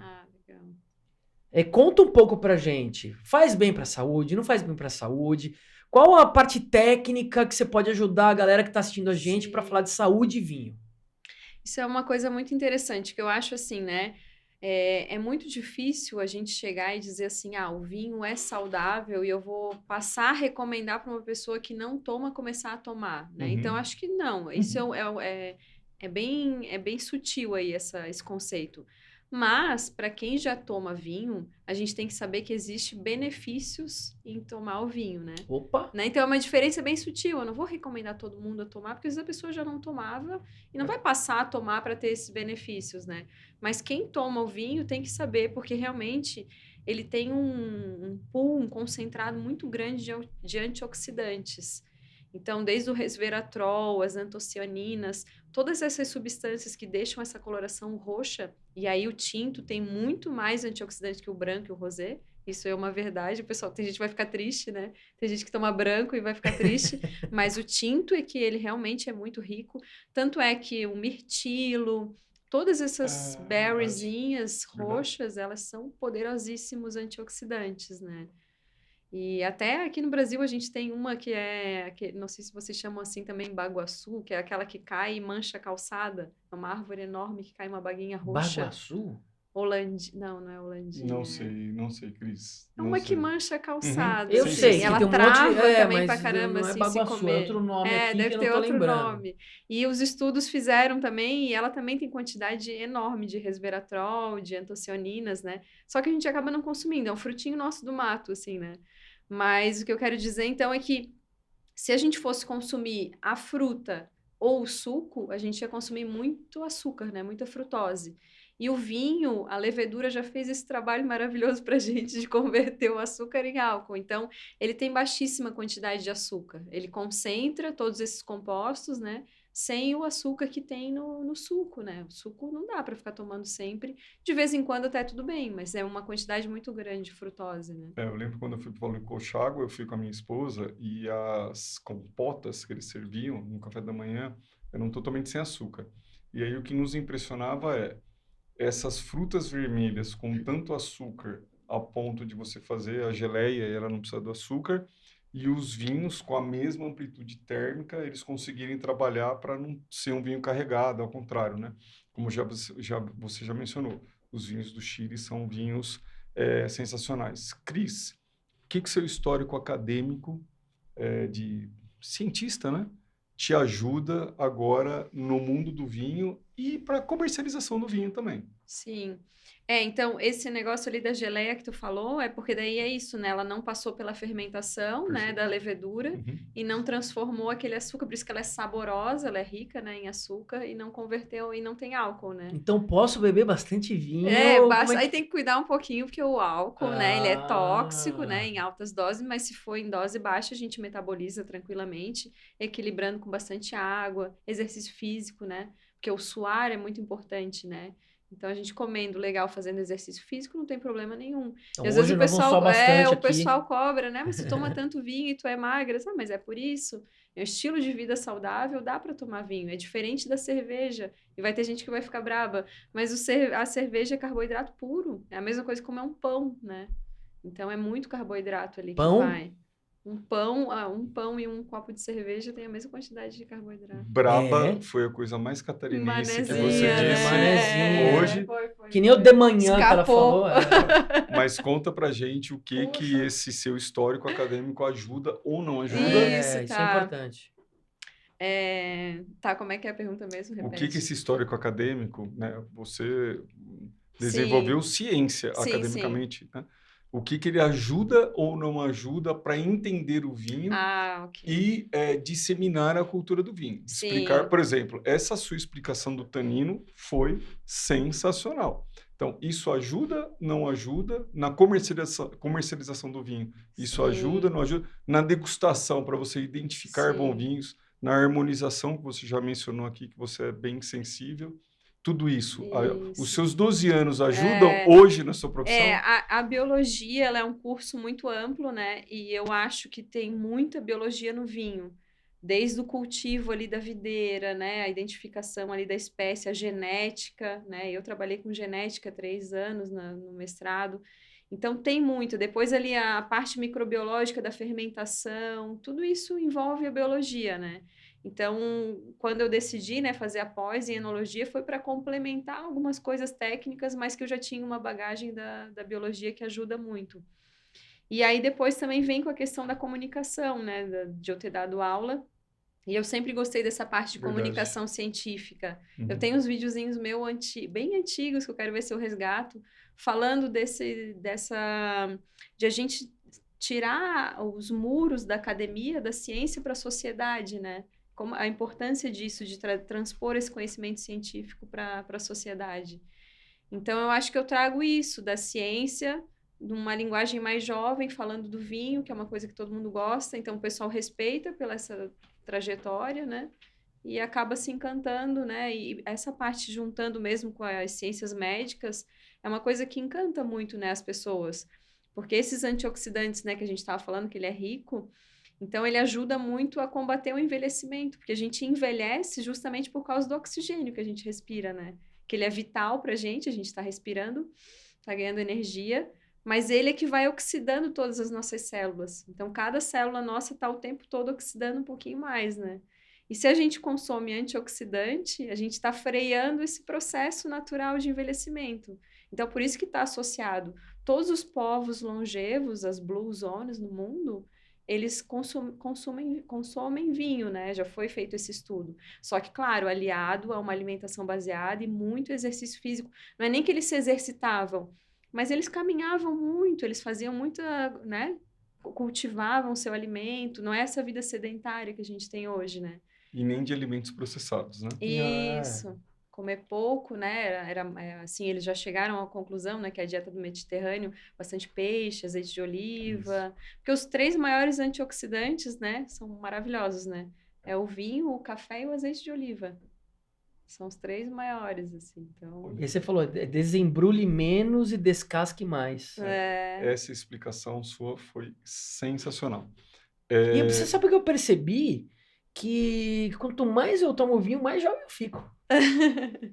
Conta um pouco pra gente. Faz bem pra saúde? Não faz bem pra saúde? Qual a parte técnica que você pode ajudar a galera que tá assistindo a gente para falar de saúde e vinho? Isso é uma coisa muito interessante, que eu acho assim, né? É muito difícil a gente chegar e dizer assim, o vinho é saudável e eu vou passar a recomendar para uma pessoa que não toma, começar a tomar, né? Então, acho que não. Isso é bem sutil aí esse conceito. Mas, para quem já toma vinho, a gente tem que saber que existe benefícios em tomar o vinho, né? Opa! Né? Então, é uma diferença bem sutil. Eu não vou recomendar todo mundo a tomar, porque às vezes a pessoa já não tomava e não vai passar a tomar para ter esses benefícios, né? Mas quem toma o vinho tem que saber, porque realmente ele tem um concentrado muito grande de antioxidantes. Então, desde o resveratrol, as antocianinas, todas essas substâncias que deixam essa coloração roxa, e aí o tinto tem muito mais antioxidante que o branco e o rosé, isso é uma verdade, pessoal, tem gente que vai ficar triste, né? Tem gente que toma branco e vai ficar triste, mas o tinto é que ele realmente é muito rico, tanto é que o mirtilo, todas essas berryzinhas roxas, elas são poderosíssimos antioxidantes, né? E até aqui no Brasil a gente tem uma que não sei se vocês chamam assim também, baguaçu, que é aquela que cai e mancha a calçada. É uma árvore enorme que cai uma baguinha roxa. Baguaçu? Não é holandinha. Não sei, Cris. É uma que mancha a calçada. Eu sei. Ela tem um trava monte também pra caramba, não é assim, baguaçu, se comer. É outro nome aqui deve que eu ter não tô outro lembrando. nome. E os estudos fizeram também, e ela também tem quantidade enorme de resveratrol, de antocianinas, né? Só que a gente acaba não consumindo. É um frutinho nosso do mato, assim, né? Mas o que eu quero dizer, então, é que se a gente fosse consumir a fruta ou o suco, a gente ia consumir muito açúcar, né? Muita frutose. E o vinho, a levedura já fez esse trabalho maravilhoso para a gente de converter o açúcar em álcool. Então, ele tem baixíssima quantidade de açúcar. Ele concentra todos esses compostos, né? Sem o açúcar que tem no suco, né? O suco não dá para ficar tomando sempre. De vez em quando até tudo bem, mas é uma quantidade muito grande de frutose, né? Eu lembro quando eu fui para o Colchagua, eu fui com a minha esposa e as compotas que eles serviam no café da manhã eram totalmente sem açúcar. E aí o que nos impressionava essas frutas vermelhas com tanto açúcar a ponto de você fazer a geleia e ela não precisa do açúcar, e os vinhos com a mesma amplitude térmica, eles conseguirem trabalhar para não ser um vinho carregado, ao contrário, né? Como você já mencionou, os vinhos do Chile são vinhos sensacionais. Cris, o que seu histórico acadêmico de cientista, né, te ajuda agora no mundo do vinho e para comercialização do vinho também? Sim. Então, esse negócio ali da geleia que tu falou, porque daí é isso, né? Ela não passou pela fermentação, né, da levedura e não transformou aquele açúcar, por isso que ela é saborosa, ela é rica, né, em açúcar e não converteu e não tem álcool, né? Então, posso beber bastante vinho? Aí tem que cuidar um pouquinho, porque o álcool, né, ele é tóxico, né, em altas doses, mas se for em dose baixa, a gente metaboliza tranquilamente, equilibrando com bastante água, exercício físico, né? Porque o suar é muito importante, né? Então, a gente comendo legal, fazendo exercício físico, não tem problema nenhum. Então, e às vezes o aqui. pessoal cobra, né? Mas você toma tanto vinho e tu é magra. Mas é por isso. É um estilo de vida saudável, dá para tomar vinho. É diferente da cerveja. E vai ter gente que vai ficar braba. Mas a cerveja é carboidrato puro. É a mesma coisa que comer um pão, né? Então, é muito carboidrato ali que vai. Um pão e um copo de cerveja tem a mesma quantidade de carboidrato. Braba foi a coisa mais catarinense que você disse hoje. Foi. Que nem o de manhã que ela falou. Mas conta pra gente o que esse seu histórico acadêmico ajuda ou não ajuda. Isso é importante. Como é que é a pergunta mesmo? Repete. O que esse histórico acadêmico, né? Você desenvolveu ciência academicamente, né? O que ele ajuda ou não ajuda para entender o vinho e disseminar a cultura do vinho. Sim. Explicar, por exemplo, essa sua explicação do tanino foi sensacional. Então, isso ajuda, não ajuda? Na comercialização do vinho, isso Sim. ajuda, não ajuda? Na degustação, para você identificar bons vinhos, na harmonização, que você já mencionou aqui, que você é bem sensível. Tudo isso. Os seus 12 anos ajudam hoje na sua profissão? A biologia, ela é um curso muito amplo, né? E eu acho que tem muita biologia no vinho. Desde o cultivo ali da videira, né? A identificação ali da espécie, a genética, né? Eu trabalhei com genética 3 anos no mestrado. Então, tem muito. Depois ali a parte microbiológica da fermentação, tudo isso envolve a biologia, né? Então, quando eu decidi, né, fazer a pós em enologia, foi para complementar algumas coisas técnicas, mas que eu já tinha uma bagagem da biologia que ajuda muito. E aí, depois também vem com a questão da comunicação, né, de eu ter dado aula. E eu sempre gostei dessa parte de comunicação científica. Eu tenho uns videozinhos bem antigos, que eu quero ver se eu resgato, falando de a gente tirar os muros da academia, da ciência para a sociedade, né? Como a importância disso, de transpor esse conhecimento científico para a sociedade. Então, eu acho que eu trago isso da ciência, numa linguagem mais jovem, falando do vinho, que é uma coisa que todo mundo gosta, então o pessoal respeita pela essa trajetória, né? E acaba se encantando, né? E essa parte, juntando mesmo com as ciências médicas, é uma coisa que encanta muito, né, as pessoas. Porque esses antioxidantes, né, que a gente estava falando, que ele é rico, então ele ajuda muito a combater o envelhecimento, porque a gente envelhece justamente por causa do oxigênio que a gente respira, né? Que ele é vital para a gente está respirando, está ganhando energia, mas ele é que vai oxidando todas as nossas células. Então, cada célula nossa está o tempo todo oxidando um pouquinho mais, né? E se a gente consome antioxidante, a gente está freando esse processo natural de envelhecimento. Então, por isso que está associado. Todos os povos longevos, as Blue Zones no mundo, eles consomem vinho, né? Já foi feito esse estudo. Só que, claro, aliado a uma alimentação baseada e muito exercício físico. Não é nem que eles se exercitavam, mas eles caminhavam muito, eles faziam muita, né? Cultivavam seu alimento. Não é essa vida sedentária que a gente tem hoje, né? E nem de alimentos processados, né? Isso. Comer pouco, né? Assim, eles já chegaram à conclusão, né, que a dieta do Mediterrâneo, bastante peixe, azeite de oliva, porque os 3 maiores antioxidantes, né, são maravilhosos, né? É o vinho, o café e o azeite de oliva. São os 3 maiores, assim, então... E você falou, desembrulhe menos e descasque mais. Essa explicação sua foi sensacional. E você sabe o que eu percebi? Que quanto mais eu tomo vinho, mais jovem eu fico.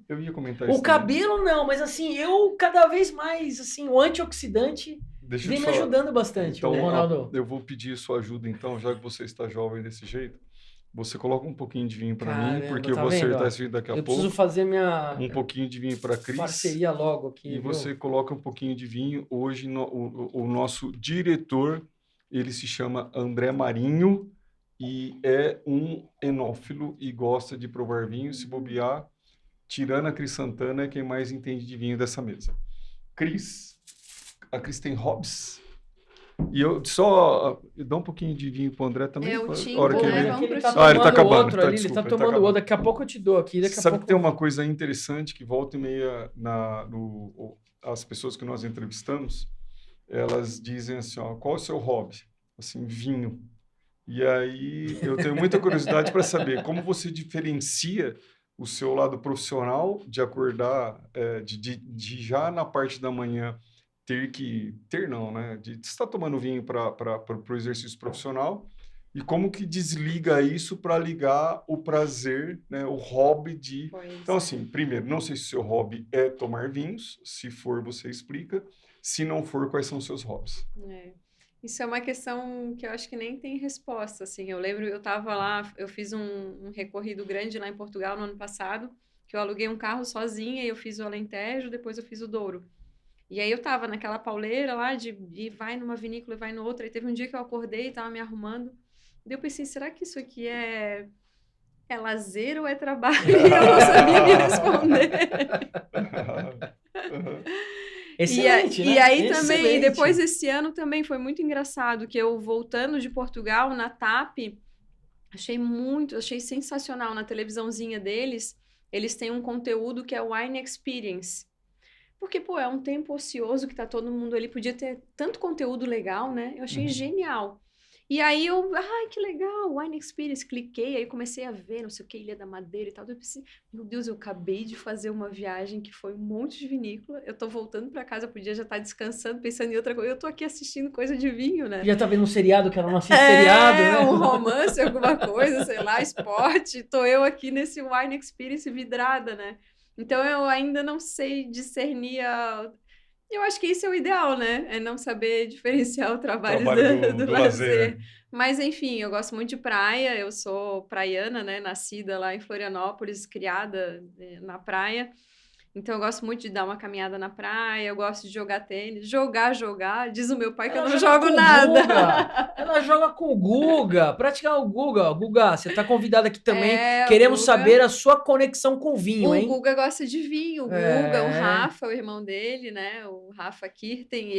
Eu ia comentar isso. O cabelo não, mas assim, eu cada vez mais, assim, o antioxidante vem me ajudando bastante, então, Ronaldo. Eu vou pedir sua ajuda, então, já que você está jovem desse jeito. Você coloca um pouquinho de vinho para mim, porque eu vou acertar esse vinho daqui a pouco. Eu preciso fazer um pouquinho de vinho para a Cris. Parceria logo aqui. E você coloca um pouquinho de vinho. Hoje, o nosso diretor, ele se chama André Marinho e é um enófilo e gosta de provar vinho. Se bobear, tirando a Cris Santana, é quem mais entende de vinho dessa mesa. Cris, a Cris tem hobbies? E eu só dou um pouquinho de vinho pro André também. Eu tinha, hora que ele... ele tá tomando ele tá acabando. Outro ali, ele tá tomando outro. Daqui a pouco eu te dou aqui. Sabe que tem uma coisa interessante que volta e meia as pessoas que nós entrevistamos, elas dizem assim, ó, qual é o seu hobby? Assim, vinho. E aí eu tenho muita curiosidade para saber como você diferencia o seu lado profissional de acordar, de já na parte da manhã de estar tomando vinho para o exercício profissional e como que desliga isso para ligar o prazer, né, o hobby de... Então, assim, primeiro, não sei se o seu hobby é tomar vinhos, se for, você explica, se não for, quais são os seus hobbies? Isso é uma questão que eu acho que nem tem resposta, assim. Eu lembro, eu estava lá, eu fiz um recorrido grande lá em Portugal no ano passado, que eu aluguei um carro sozinha e eu fiz o Alentejo, depois eu fiz o Douro. E aí eu tava naquela pauleira lá de vai numa vinícola e vai no outra. E teve um dia que eu acordei e tava me arrumando. Daí eu pensei, será que isso aqui é lazer ou é trabalho? E eu não sabia me responder. Excelente, né? E aí Excelente. também, depois esse ano também foi muito engraçado, que eu voltando de Portugal, na TAP, achei sensacional na televisãozinha deles, eles têm um conteúdo que é o Wine Experience. Porque, pô, é um tempo ocioso que tá todo mundo ali, podia ter tanto conteúdo legal, né? Eu achei genial. E aí que legal, Wine Experience, cliquei, aí comecei a ver, não sei o que, Ilha da Madeira e tal. Eu pensei, meu Deus, eu acabei de fazer uma viagem que foi um monte de vinícola, eu tô voltando pra casa, eu podia já estar descansando, pensando em outra coisa, eu tô aqui assistindo coisa de vinho, né? Já tá vendo um seriado que ela não assiste seriado, né? Um romance, alguma coisa, sei lá, esporte, tô eu aqui nesse Wine Experience vidrada, né? Então eu ainda não sei discernir Eu acho que isso é o ideal, né? É não saber diferenciar o trabalho do lazer. Mas, enfim, eu gosto muito de praia. Eu sou praiana, né? Nascida lá em Florianópolis, criada na praia. Então, eu gosto muito de dar uma caminhada na praia. Eu gosto de jogar tênis. Jogar. Diz o meu pai que eu não jogo nada. Guga. Ela joga com o Guga. Praticar o Guga. Guga, você tá convidada aqui também. Queremos saber a sua conexão com o vinho, hein? O Guga gosta de vinho. O Guga, o Rafa, o irmão dele, né? O Rafa Kirten.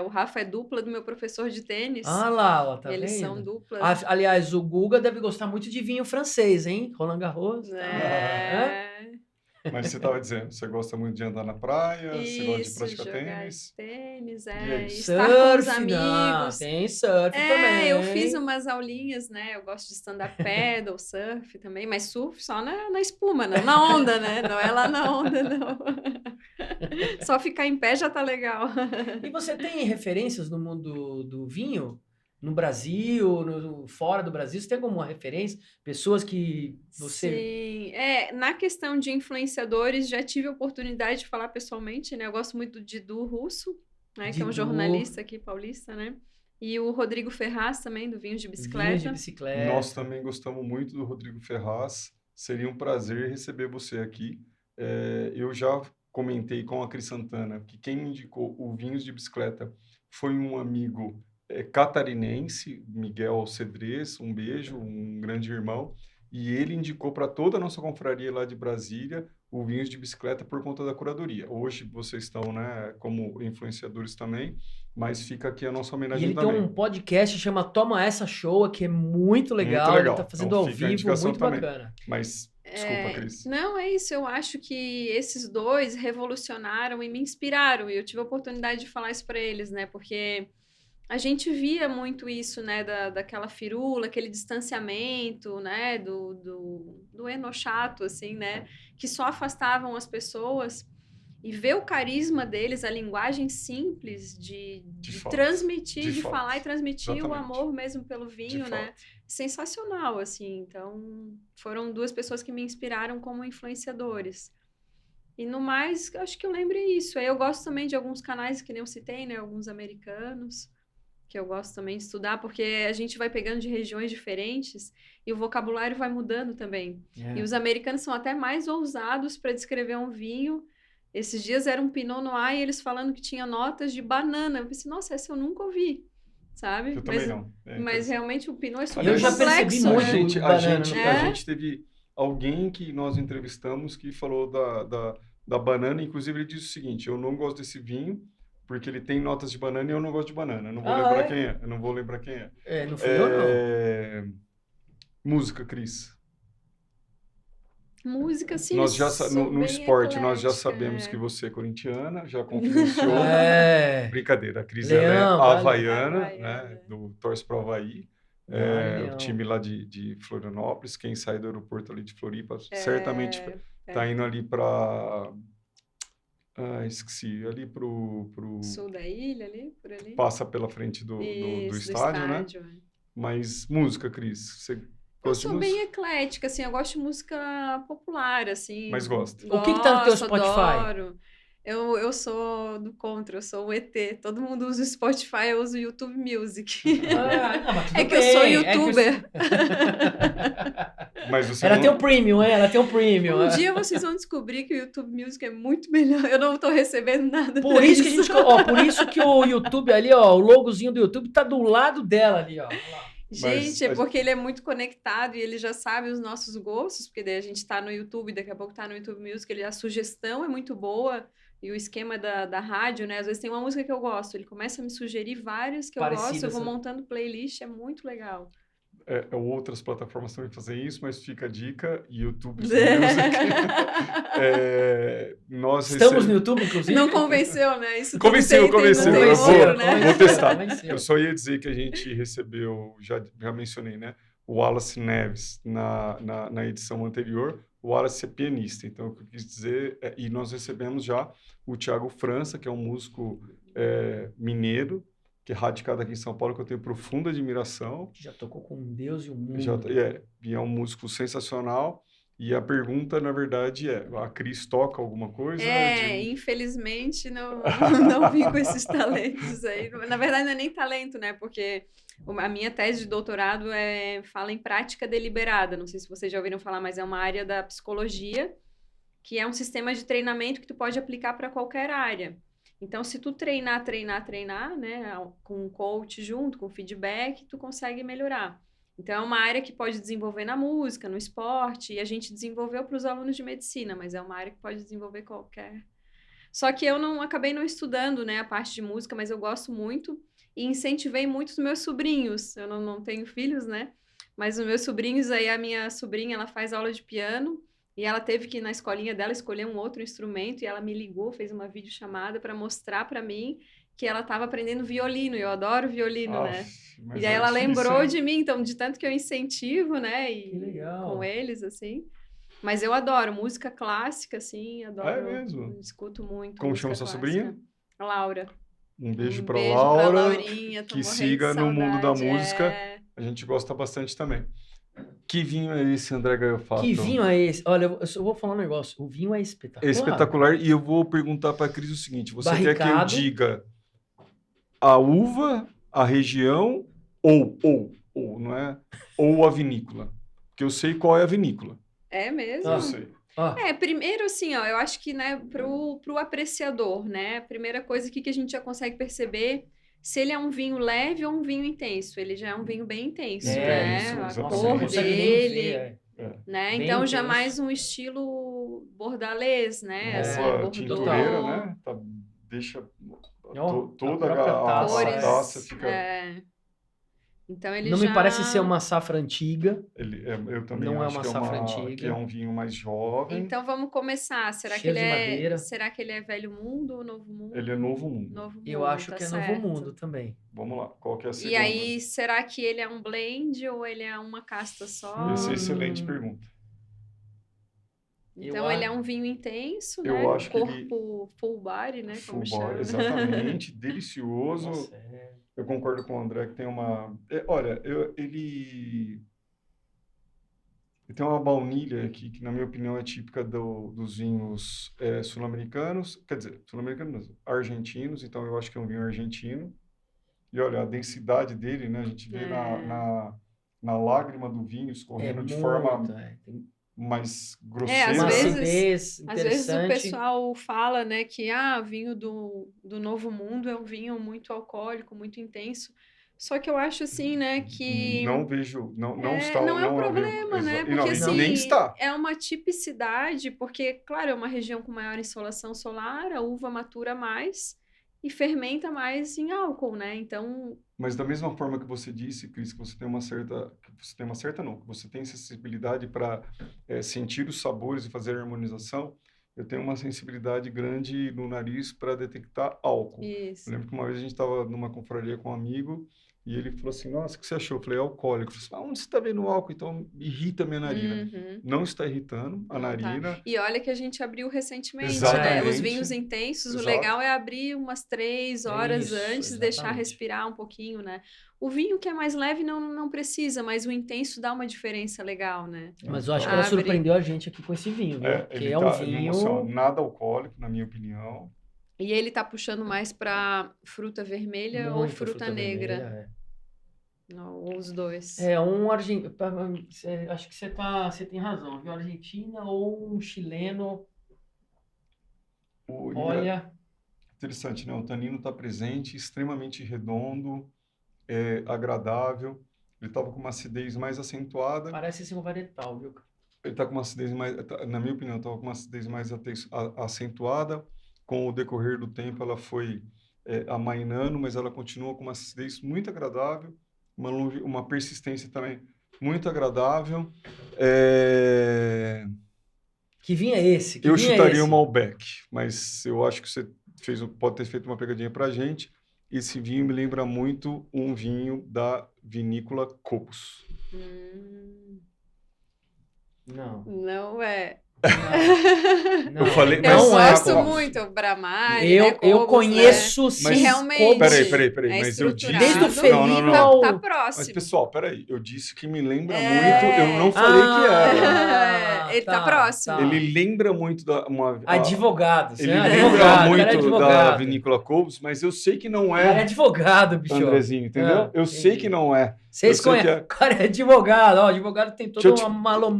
O Rafa é dupla do meu professor de tênis. Ah lá, ó, tá Eles vendo? são duplas. Aliás, o Guga deve gostar muito de vinho francês, hein? Roland Garros. Mas você estava dizendo, você gosta muito de andar na praia, você gosta de praticar tênis. Estar com os amigos. Tem surf também. Eu fiz umas aulinhas, né? Eu gosto de stand-up paddle, surf também, mas surf só na espuma, não na onda, né? Não é lá na onda, não. Só ficar em pé já tá legal. E você tem referências no mundo do vinho? No Brasil, fora do Brasil? Você tem alguma referência? Pessoas que você... Sim, na questão de influenciadores, já tive a oportunidade de falar pessoalmente, né? Eu gosto muito do Didu Russo, né? Que é um jornalista aqui paulista, né? E o Rodrigo Ferraz também, do Vinhos de Bicicleta. Vinhos de Bicicleta. Nós também gostamos muito do Rodrigo Ferraz. Seria um prazer receber você aqui. Eu já comentei com a Cris Santana que quem me indicou o Vinhos de Bicicleta foi um amigo catarinense, Miguel Cedrez, um beijo, um grande irmão, e ele indicou para toda a nossa confraria lá de Brasília o Vinhos de Bicicleta por conta da curadoria. Hoje vocês estão, né, como influenciadores também, mas fica aqui a nossa homenagem também. E ele tem um podcast que chama Toma Essa Show, que é muito legal. Ele tá fazendo então, ao vivo, muito também. Bacana. Mas, desculpa, Cris. Não, é isso. Eu acho que esses dois revolucionaram e me inspiraram, e eu tive a oportunidade de falar isso para eles, né, porque... A gente via muito isso, né, daquela firula, aquele distanciamento, né, do enochato, assim, né, que só afastavam as pessoas. E ver o carisma deles, a linguagem simples de transmitir, de falar e transmitir Exatamente. O amor mesmo pelo vinho, né, sensacional, assim. Então, foram duas pessoas que me inspiraram como influenciadores. E no mais, acho que eu lembro isso. Aí eu gosto também de alguns canais que nem eu citei, né, alguns americanos, que eu gosto também de estudar, porque a gente vai pegando de regiões diferentes e o vocabulário vai mudando também. E os americanos são até mais ousados para descrever um vinho. Esses dias era um Pinot Noir e eles falando que tinha notas de banana. Eu pensei, nossa, essa eu nunca ouvi, sabe? Eu também não. Mas realmente o Pinot é super complexo. Eu já percebi muito a gente teve alguém que nós entrevistamos que falou da banana, inclusive ele disse o seguinte, eu não gosto desse vinho, porque ele tem notas de banana e eu não gosto de banana. Eu não vou lembrar quem é. Eu não vou lembrar quem é. Não fui eu, não. Música, Cris. Música, sim. Nós já no esporte, nós já sabemos que você é corintiana, já confidenciou. Brincadeira, a Cris é havaiana, né? Torce para o Havaí. O time lá de Florianópolis. Quem sai do aeroporto ali de Floripa, certamente está indo ali para... esqueci. Ali pro... Sul da ilha, ali, por ali. Passa pela frente do estádio, né? Mas música, Cris, você gosta de música? Eu sou bem eclética, assim, eu gosto de música popular, assim. Mas gosta? O que tá no teu Spotify? Adoro. Eu sou do contra, eu sou o ET. Todo mundo usa o Spotify, eu uso o YouTube Music. É que eu sou youtuber. Mas você ela tem um premium, ela tem um premium. Um dia vocês vão descobrir que o YouTube Music é muito melhor. Eu não tô recebendo nada por isso. Que a gente, por isso que o YouTube ali, ó, o logozinho do YouTube tá do lado dela ali, ó. Gente, é porque ele é muito conectado e ele já sabe os nossos gostos, porque daí a gente tá no YouTube, daqui a pouco tá no YouTube Music, a sugestão é muito boa. E o esquema da rádio, né? Às vezes tem uma música que eu gosto, ele começa a me sugerir várias que eu gosto, eu vou montando playlist, é muito legal. Outras plataformas também fazem isso, mas fica a dica, YouTube Music. Estamos no YouTube, inclusive. Não convenceu, né? Isso convenceu. Vou testar. Eu só ia dizer que a gente recebeu, já mencionei, né? O Wallace Neves na edição anterior. O Wallace é pianista, então o que eu quis dizer... e nós recebemos já o Thiago França, que é um músico mineiro, que é radicado aqui em São Paulo, que eu tenho profunda admiração. Já tocou com Deus e o mundo. E é um músico sensacional. E a pergunta, na verdade, a Cris toca alguma coisa? Infelizmente, não vim com esses talentos aí. Na verdade, não é nem talento, né? Porque a minha tese de doutorado fala em prática deliberada. Não sei se vocês já ouviram falar, mas é uma área da psicologia, que é um sistema de treinamento que tu pode aplicar para qualquer área. Então, se tu treinar, né, com um coach junto, com feedback, tu consegue melhorar. Então, é uma área que pode desenvolver na música, no esporte, e a gente desenvolveu para os alunos de medicina, mas é uma área que pode desenvolver qualquer. Só que eu acabei não estudando, né, a parte de música, mas eu gosto muito e incentivei muito os meus sobrinhos. Eu não tenho filhos, né, mas os meus sobrinhos, aí a minha sobrinha, ela faz aula de piano, e ela teve que, na escolinha dela, escolher um outro instrumento, e ela me ligou, fez uma videochamada para mostrar para mim que ela estava aprendendo violino, e eu adoro violino, né? E aí ela lembrou de mim, então, de tanto que eu incentivo, né? E que legal. Com eles, assim. Mas eu adoro música clássica, assim, adoro. É mesmo? Escuto muito. Como chama sua sobrinha? Laura. Um beijo para Laura, Laurinha, que siga no mundo da música. A gente gosta bastante também. Que vinho é esse, André Gaiofato? Que vinho é esse? Olha, eu só vou falar um negócio. O vinho é espetacular. É espetacular. E eu vou perguntar para a Cris o seguinte. Você quer que eu diga a uva, a região ou, não é? Ou a vinícola? Porque eu sei qual é a vinícola. É mesmo? Eu sei. Primeiro assim, ó, eu acho que, né, pro apreciador, né, a primeira coisa aqui que a gente já consegue perceber se ele é um vinho leve ou um vinho intenso. Ele já é um vinho bem intenso, né? Isso, a cor dele, né? Bem então, intenso. já mais um estilo bordalês, né? Assim, tintureira, né? Deixa toda a taça fica... Então, ele não me parece ser uma safra antiga. Eu também não acho é uma safra antiga. Que é um vinho mais jovem. Então vamos começar. Será que ele é velho mundo ou novo mundo? Ele é novo mundo. Eu acho que é novo mundo também. Vamos lá, qual que é a segunda? E aí, será que ele é um blend ou ele é uma casta só? Essa é excelente pergunta. Então, ele é um vinho intenso, né? Eu acho corpo full body, né? Full body, exatamente. Delicioso. Nossa, Eu concordo com o André que tem uma... Olha, ele tem uma baunilha aqui que, na minha opinião, é típica dos vinhos sul-americanos. Quer dizer, sul-americanos, argentinos. Então, eu acho que é um vinho argentino. E, olha, a densidade dele, né? A gente vê na lágrima do vinho escorrendo de forma... mais grosseira. Às vezes o pessoal fala, né, que vinho do Novo Mundo é um vinho muito alcoólico, muito intenso. Só que eu acho assim, né, que... Não vejo, não está... Não é um problema, né? Porque assim, nem está. É uma tipicidade, porque, claro, é uma região com maior insolação solar, a uva matura mais e fermenta mais em álcool, né? Então... Mas da mesma forma que você disse, Cris, que você tem uma certa... que você tem sensibilidade para sentir os sabores e fazer a harmonização, eu tenho uma sensibilidade grande no nariz para detectar álcool. Isso. Eu lembro que uma vez a gente estava numa confraria com um amigo e ele falou assim, nossa, o que você achou? Eu falei, é alcoólico. Eu falei, onde você está vendo álcool? Então, irrita a minha narina. Não está irritando a narina. Tá. E olha que a gente abriu recentemente, exatamente. Né? Os vinhos intensos, o legal é abrir umas 3 horas antes, deixar respirar um pouquinho, né? O vinho que é mais leve não precisa, mas o intenso dá uma diferença legal, né? Mas eu acho que ela surpreendeu a gente aqui com esse vinho, viu? Que é um vinho... nada alcoólico, na minha opinião. E ele tá puxando mais para fruta vermelha ou fruta negra? Vermelha, Não, ou os dois. Um argentino. Acho que você tem razão, viu? Argentina ou um chileno. Olha. Interessante, né? O tanino está presente, extremamente redondo, agradável. Ele estava com uma acidez mais acentuada. Parece ser um varietal, viu? Ele está com uma acidez mais, na minha opinião, estava com uma acidez mais acentuada. com o decorrer do tempo, ela foi amainando, mas ela continua com uma acidez muito agradável, uma persistência também muito agradável. Que vinho é esse? Eu chutaria o Malbec, mas eu acho que você pode ter feito uma pegadinha para a gente. Esse vinho me lembra muito um vinho da vinícola Cobos. Não é. Não. Eu falei, eu gosto muito, o Bramari, eu conheço, sim. Mas realmente. Peraí. Mas eu disse. Desde o Felipe tá próximo. Mas, pessoal, peraí. Eu disse que me lembra muito. Eu não falei que era. Ele tá próximo. Ele lembra muito da. Advogado. Ele lembra muito da vinícola Cobos, mas eu sei que não é. Cara, é advogado, bicho. Andrezinho, entendeu? Eu sei que não é. Vocês conhecem? O cara é advogado. Ó, advogado tem toda uma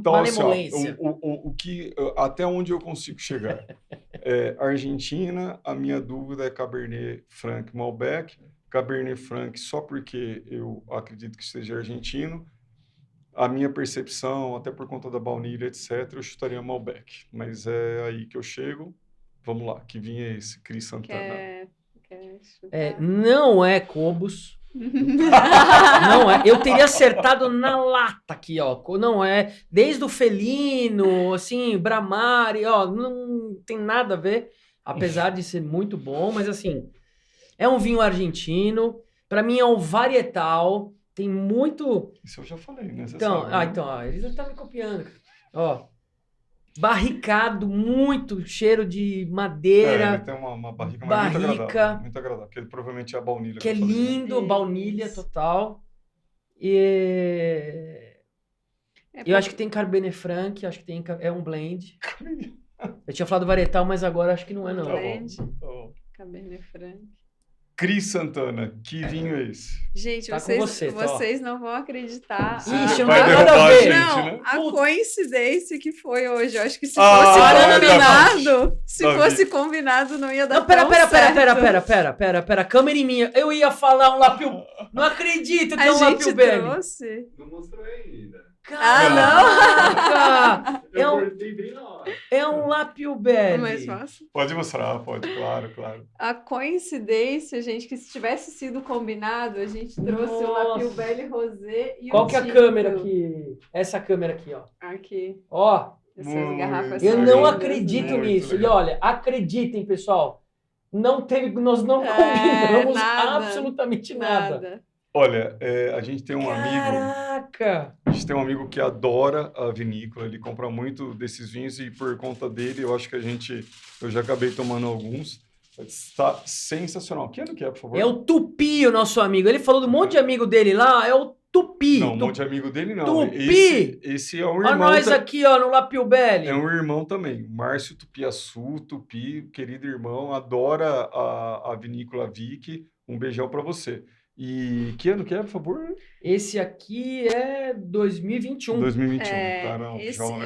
malemolência. O que, até onde eu consigo chegar? Argentina, a minha dúvida é Cabernet Franc Malbec. Cabernet Franc só porque eu acredito que seja argentino. A minha percepção, até por conta da baunilha, etc., eu chutaria Malbec. Mas é aí que eu chego. Vamos lá, que vinho é esse? Cris Santana. Não é Cobos. Não é. Eu teria acertado na lata aqui, ó. Não é. Desde o Felino, assim, Bramari, ó, não tem nada a ver, apesar de ser muito bom, mas assim, é um vinho argentino. Para mim é um varietal. Tem muito. Isso eu já falei, né? Ele já tá me copiando. Ó. Barricado, muito cheiro de madeira. Ele tem uma barrica muito agradável, porque ele provavelmente é a baunilha. Que é lindo, baunilha total. Eu acho que tem Cabernet Franc, acho que é um blend. Eu tinha falado varietal, mas agora acho que não é, não. Blend, Cabernet Franc. Cris Santana, que vinho é esse? Gente, tá vocês não vão acreditar. Ixi, não tem nada a ver. Não, a coincidência que foi hoje. Eu acho que se fosse combinado, não ia dar não, pera. Câmera em minha. Eu ia falar um Lapio... Não acredito que é um Lapio Belli. Não mostrou ainda. Caraca! É um Lapio Belli. Mais fácil? Pode mostrar, pode, claro. A coincidência, gente, que se tivesse sido combinado, a gente trouxe o Lapio Belli Rosé e Qual que é a câmera aqui? Essa câmera aqui, ó. Aqui. Ó. Essas garrafas. Eu não acredito nisso. E olha, acreditem, pessoal. Nós não combinamos absolutamente nada. Olha, a gente tem um amigo... Caraca! A gente tem um amigo que adora a vinícola, ele compra muito desses vinhos e por conta dele, eu acho que eu já acabei tomando alguns. Está sensacional. Que ano que é, por favor? É o Tupi, o nosso amigo. Ele falou do monte de amigo dele lá, é o Tupi. Não, um monte de amigo dele não. Tupi! Esse é um irmão. Olha nós aqui, ó, no Lapio Belli. É um irmão também. Márcio Tupiaçu, Tupi, querido irmão, adora a vinícola Vick. Um beijão para você. E que ano que é, por favor? Esse aqui é 2021. 2021, caramba.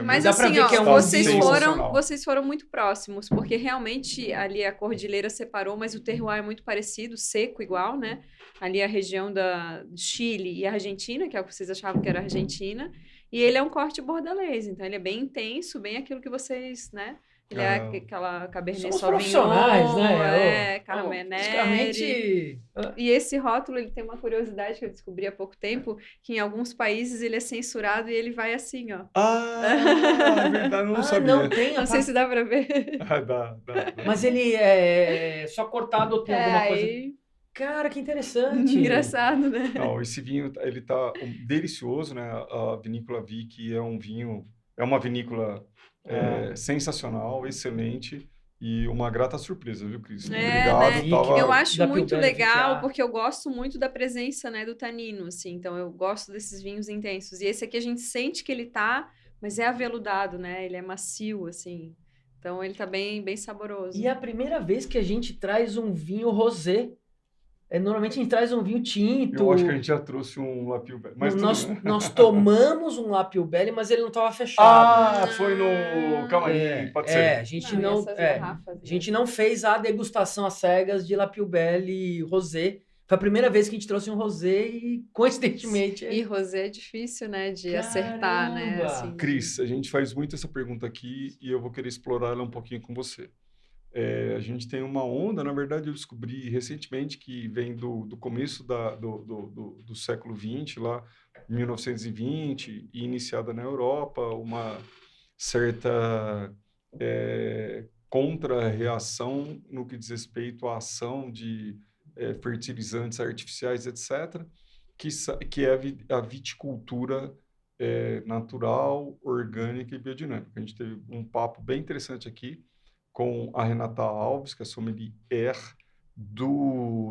Mas assim, vocês foram muito próximos, porque realmente ali a cordilheira separou, mas o terroir é muito parecido, seco igual, né? Ali a região da Chile e Argentina, que é o que vocês achavam que era Argentina, e ele é um corte bordalês, então ele é bem intenso, bem aquilo que vocês, né? Ele é aquela Cabernet Sauvignon. Profissionais, né? Carmenere. E esse rótulo, ele tem uma curiosidade que eu descobri há pouco tempo, que em alguns países ele é censurado e ele vai assim, ó. É verdade, não sabia. Não sei se dá pra ver. Dá. Mas ele é só cortado ou tem alguma coisa? Cara, que interessante. Engraçado, né? Não, esse vinho, ele tá delicioso, né? A vinícola Vick é uma vinícola sensacional, excelente e uma grata surpresa, viu, Cris? Obrigado. Né? Eu acho muito legal, porque eu gosto muito da presença, né, do tanino, assim, então eu gosto desses vinhos intensos. E esse aqui a gente sente que ele mas é aveludado, né? Ele é macio, assim. Então ele tá bem, bem saboroso. E é a primeira vez que a gente traz um vinho rosé. Normalmente a gente traz um vinho tinto. Eu acho que a gente já trouxe um Lapio Belli. Mas nós tomamos um Lapio Belli, mas ele não estava fechado. Foi no... Calma aí, pode ser. A gente não fez a degustação às cegas de Lapio Belli rosé. Foi a primeira vez que a gente trouxe um rosé e, coincidentemente... E rosé é difícil, né, de acertar, né? Assim. Cris, a gente faz muito essa pergunta aqui e eu vou querer explorar ela um pouquinho com você. A gente tem uma onda, na verdade eu descobri recentemente que vem do começo do século XX, lá 1920, e iniciada na Europa, uma certa contra-reação no que diz respeito à ação de fertilizantes artificiais, etc., que é a viticultura natural, orgânica e biodinâmica. A gente teve um papo bem interessante aqui com a Renata Alves, que é sommelier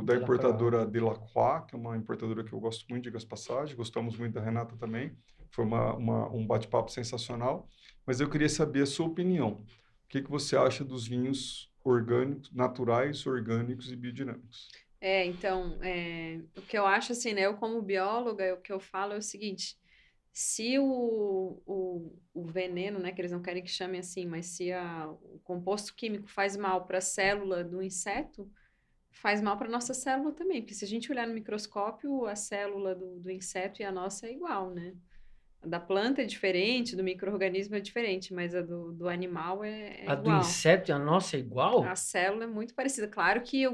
da importadora Delacroix, que é uma importadora que eu gosto muito, diga-se passagem. Gostamos muito da Renata também. Foi um bate-papo sensacional. Mas eu queria saber a sua opinião. O que você acha dos vinhos orgânicos, naturais, orgânicos e biodinâmicos? Então, o que eu acho, assim, né? Eu como bióloga, o que eu falo é o seguinte: se o veneno, né, que eles não querem que chamem assim, mas se o composto químico faz mal para a célula do inseto, faz mal para a nossa célula também. Porque se a gente olhar no microscópio, a célula do inseto e a nossa é igual, né? A da planta é diferente, do micro-organismo é diferente, mas a do animal é igual. A do inseto e a nossa é igual? A célula é muito parecida. Claro que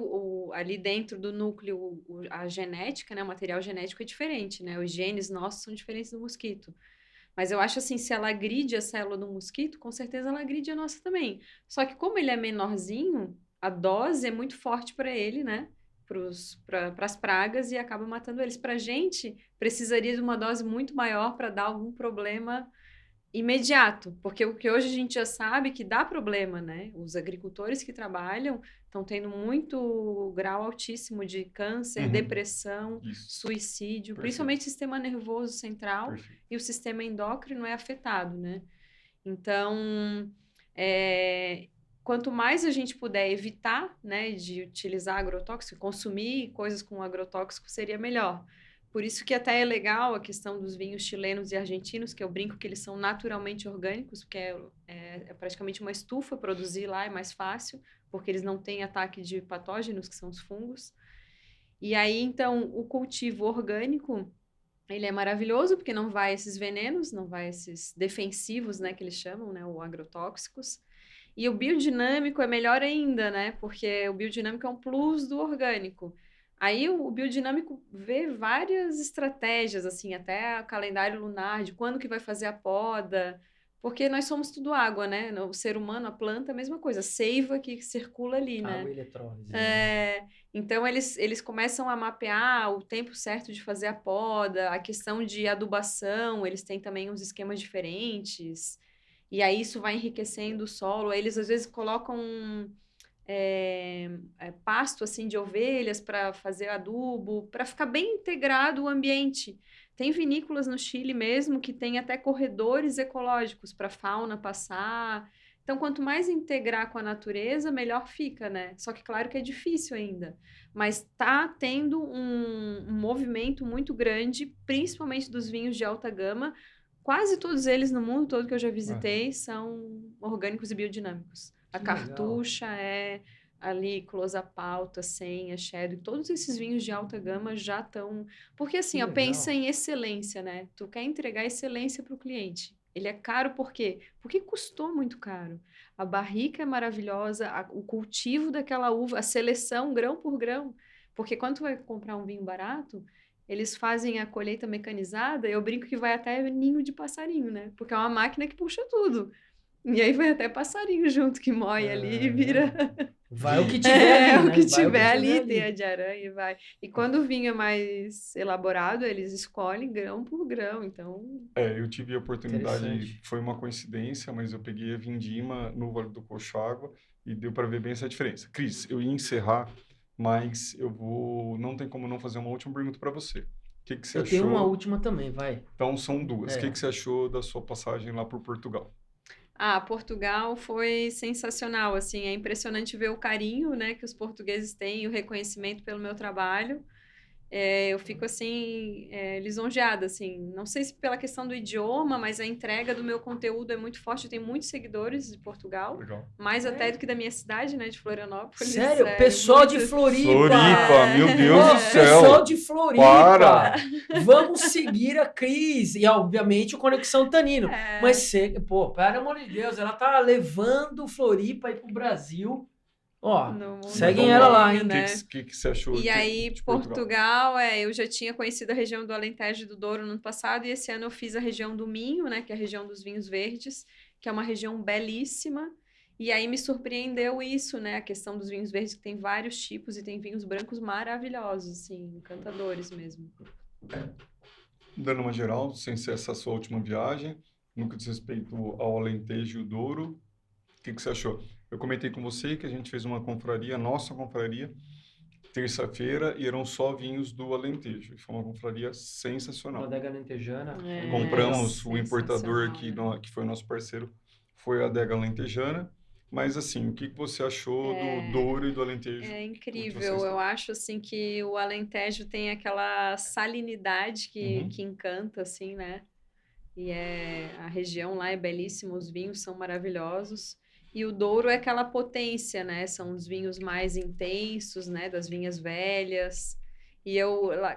ali dentro do núcleo, a genética, né, o material genético é diferente, né? Os genes nossos são diferentes do mosquito. Mas eu acho assim, se ela agride a célula do mosquito, com certeza ela agride a nossa também. Só que como ele é menorzinho, a dose é muito forte para ele, né? Para as pragas e acaba matando eles. Para a gente, precisaria de uma dose muito maior para dar algum problema imediato, porque o que hoje a gente já sabe que dá problema, né? Os agricultores que trabalham estão tendo muito grau altíssimo de câncer, depressão, suicídio, principalmente o sistema nervoso central e o sistema endócrino é afetado, né? Então, quanto mais a gente puder evitar, né, de utilizar agrotóxico, consumir coisas com agrotóxico seria melhor. Por isso que até é legal a questão dos vinhos chilenos e argentinos, que eu brinco que eles são naturalmente orgânicos, porque é praticamente uma estufa produzir lá, é mais fácil, porque eles não têm ataque de patógenos, que são os fungos. E aí, então, o cultivo orgânico, ele é maravilhoso, porque não vai esses venenos, não vai esses defensivos, né, que eles chamam, né, ou agrotóxicos. E o biodinâmico é melhor ainda, né, porque o biodinâmico é um plus do orgânico. Aí o biodinâmico vê várias estratégias, assim, até o calendário lunar, de quando que vai fazer a poda, porque nós somos tudo água, né? O ser humano, a planta, a mesma coisa, seiva que circula ali, né? Água e eletrólise. Então, eles começam a mapear o tempo certo de fazer a poda, a questão de adubação, eles têm também uns esquemas diferentes, e aí isso vai enriquecendo o solo, aí eles às vezes colocam pasto assim de ovelhas para fazer adubo, para ficar bem integrado o ambiente. Tem vinícolas no Chile mesmo que tem até corredores ecológicos para a fauna passar. Então, quanto mais integrar com a natureza, melhor fica, né? Só que claro que é difícil ainda. Mas tá tendo um movimento muito grande, principalmente dos vinhos de alta gama. Quase todos eles no mundo todo que eu já visitei são orgânicos e biodinâmicos. A Cartucha é ali, Closapalto, Senha, Chedwick, todos esses vinhos de alta gama já estão... Porque assim, pensa em excelência, né? Tu quer entregar excelência para o cliente. Ele é caro por quê? Porque custou muito caro. A barrica é maravilhosa, o cultivo daquela uva, a seleção grão por grão. Porque quando tu vai comprar um vinho barato, eles fazem a colheita mecanizada, eu brinco que vai até ninho de passarinho, né? Porque é uma máquina que puxa tudo. E aí vai até passarinho junto, que moe ali e vira... Vai o que tiver ali, né? O que tiver ali, teia de aranha e vai. E quando o vinho é mais elaborado, eles escolhem grão por grão, então... Eu tive a oportunidade, foi uma coincidência, mas eu peguei a vindima no Vale do Colchagua e deu para ver bem essa diferença. Cris, eu ia encerrar, mas não tem como não fazer uma última pergunta para você. O que você achou? Eu tenho uma última também, vai. Então, são duas. O que você achou da sua passagem lá por Portugal? Portugal foi sensacional, assim, é impressionante ver o carinho, né, que os portugueses têm, o reconhecimento pelo meu trabalho. Eu fico, assim, lisonjeada, assim, não sei se pela questão do idioma, mas a entrega do meu conteúdo é muito forte, eu tenho muitos seguidores de Portugal, mais até do que da minha cidade, né, de Florianópolis. Sério? Pessoal de Floripa! Meu Deus do céu! Pessoal de Floripa! Para. Vamos seguir a Cris, e obviamente o Conexão Tanino, mas, pelo amor de Deus, ela tá levando Floripa aí pro Brasil. Ó, seguem ela lá, hein? Né? O que você achou E aí, Portugal, eu já tinha conhecido a região do Alentejo e do Douro no ano passado, e esse ano eu fiz a região do Minho, né, que é a região dos vinhos verdes, que é uma região belíssima. E aí me surpreendeu isso, né, a questão dos vinhos verdes, que tem vários tipos e tem vinhos brancos maravilhosos, assim, encantadores mesmo. Dando uma geral, sem ser essa sua última viagem, no que diz respeito ao Alentejo e o Douro, o que você achou? Eu comentei com você que a gente fez uma confraria, nossa confraria, terça-feira, e eram só vinhos do Alentejo. Foi uma confraria sensacional. Uma adega alentejana. Compramos o importador que foi nosso parceiro, foi a adega alentejana. Mas, assim, o que você achou do Douro e do Alentejo? É incrível. Eu acho, assim, que o Alentejo tem aquela salinidade que encanta, assim, né? E a região lá é belíssima, os vinhos são maravilhosos. E o Douro é aquela potência, né? São os vinhos mais intensos, né? Das vinhas velhas. E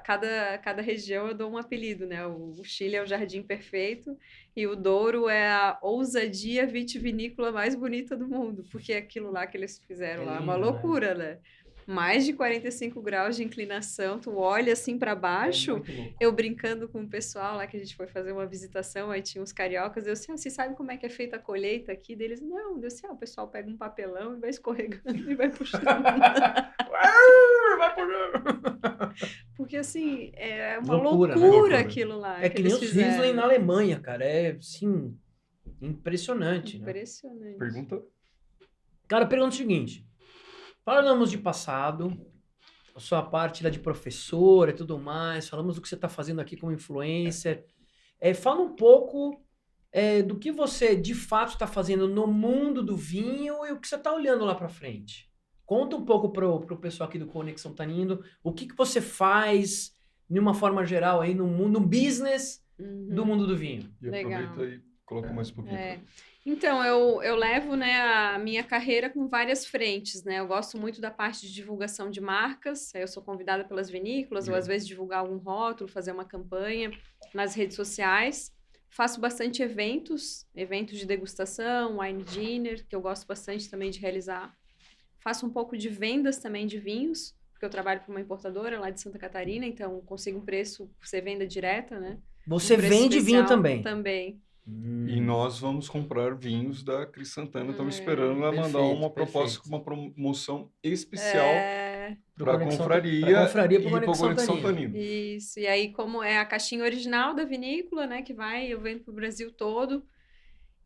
cada região eu dou um apelido, né? O Chile é o jardim perfeito e o Douro é a ousadia vitivinícola mais bonita do mundo, porque aquilo lá que eles fizeram lá é uma loucura, né? Mais de 45 graus de inclinação, tu olha assim para baixo, eu brincando com o pessoal lá que a gente foi fazer uma visitação, aí tinha uns cariocas, eu disse, você sabe como é que é feita a colheita aqui? Deles, não, eu disse, o pessoal pega um papelão e vai escorregando e vai puxando. Vai puxando! Porque assim, é uma loucura aquilo lá. É que nem os Riesling na Alemanha, cara, é assim, impressionante. Impressionante. Né? Pergunta? Cara, pergunta o seguinte. Falamos de passado, a sua parte lá de professora e tudo mais, falamos do que você está fazendo aqui como influencer. Fala um pouco do que você de fato está fazendo no mundo do vinho e o que você está olhando lá para frente. Conta um pouco pro pessoal aqui do Conexão Tanino, o que você faz de uma forma geral aí no mundo, no business do mundo do vinho. E aproveita e coloca mais um pouquinho. Então, eu levo, né, a minha carreira com várias frentes, né? Eu gosto muito da parte de divulgação de marcas. Eu sou convidada pelas vinícolas, ou às vezes divulgar algum rótulo, fazer uma campanha nas redes sociais. Faço bastante eventos de degustação, wine dinner, que eu gosto bastante também de realizar. Faço um pouco de vendas também de vinhos, porque eu trabalho para uma importadora lá de Santa Catarina, então consigo um preço por ser venda direta, né? Você vende vinho também? Também. E nós vamos comprar vinhos da Cris Santana. Estamos esperando ela mandar uma proposta com uma promoção especial para a confraria e para o Conexão Tanino. Isso. E aí, como é a caixinha original da vinícola, né, que eu vendo para o Brasil todo.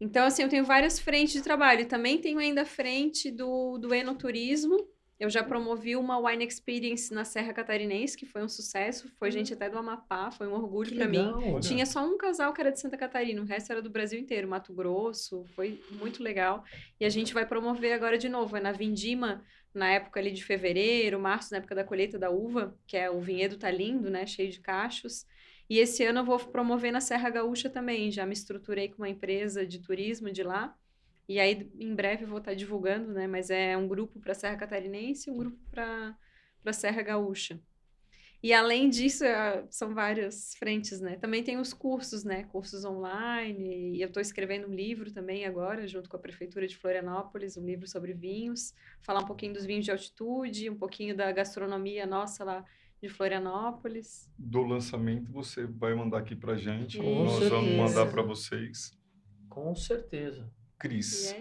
Então, assim, eu tenho várias frentes de trabalho. E também tenho ainda a frente do enoturismo. Eu já promovi uma Wine Experience na Serra Catarinense, que foi um sucesso. Foi gente até do Amapá, foi um orgulho para mim. Olha. Tinha só um casal que era de Santa Catarina, o resto era do Brasil inteiro, Mato Grosso, foi muito legal. E a gente vai promover agora de novo, na Vindima, na época ali de fevereiro, março, na época da colheita da uva, que o vinhedo tá lindo, né, cheio de cachos. E esse ano eu vou promover na Serra Gaúcha também, já me estruturei com uma empresa de turismo de lá. E aí, em breve, eu vou estar divulgando, né? Mas é um grupo para a Serra Catarinense e um grupo para a Serra Gaúcha. E, além disso, são várias frentes, né? Também tem os cursos, né? Cursos online. E eu estou escrevendo um livro também agora, junto com a Prefeitura de Florianópolis, um livro sobre vinhos. Falar um pouquinho dos vinhos de altitude, um pouquinho da gastronomia nossa lá de Florianópolis. Do lançamento, você vai mandar aqui para a gente. Com Nós certeza. vamos mandar para vocês. Com certeza. Cris,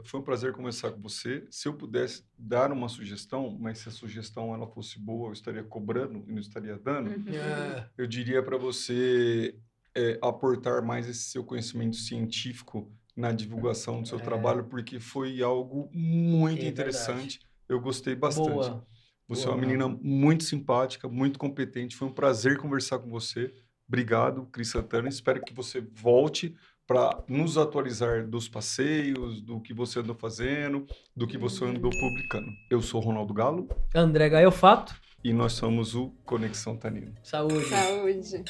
foi um prazer conversar com você. Se eu pudesse dar uma sugestão, mas se a sugestão ela fosse boa, eu estaria cobrando e não estaria dando, eu diria para você aportar mais esse seu conhecimento científico na divulgação do seu trabalho, porque foi algo muito interessante. Verdade. Eu gostei bastante. Boa. Você é uma menina muito simpática, muito competente. Foi um prazer conversar com você. Obrigado, Cris Santana. Espero que você volte para nos atualizar dos passeios, do que você andou fazendo, do que você andou publicando. Eu sou Ronaldo Galo. André Gaiofato. E nós somos o Conexão Tanino. Saúde. Saúde.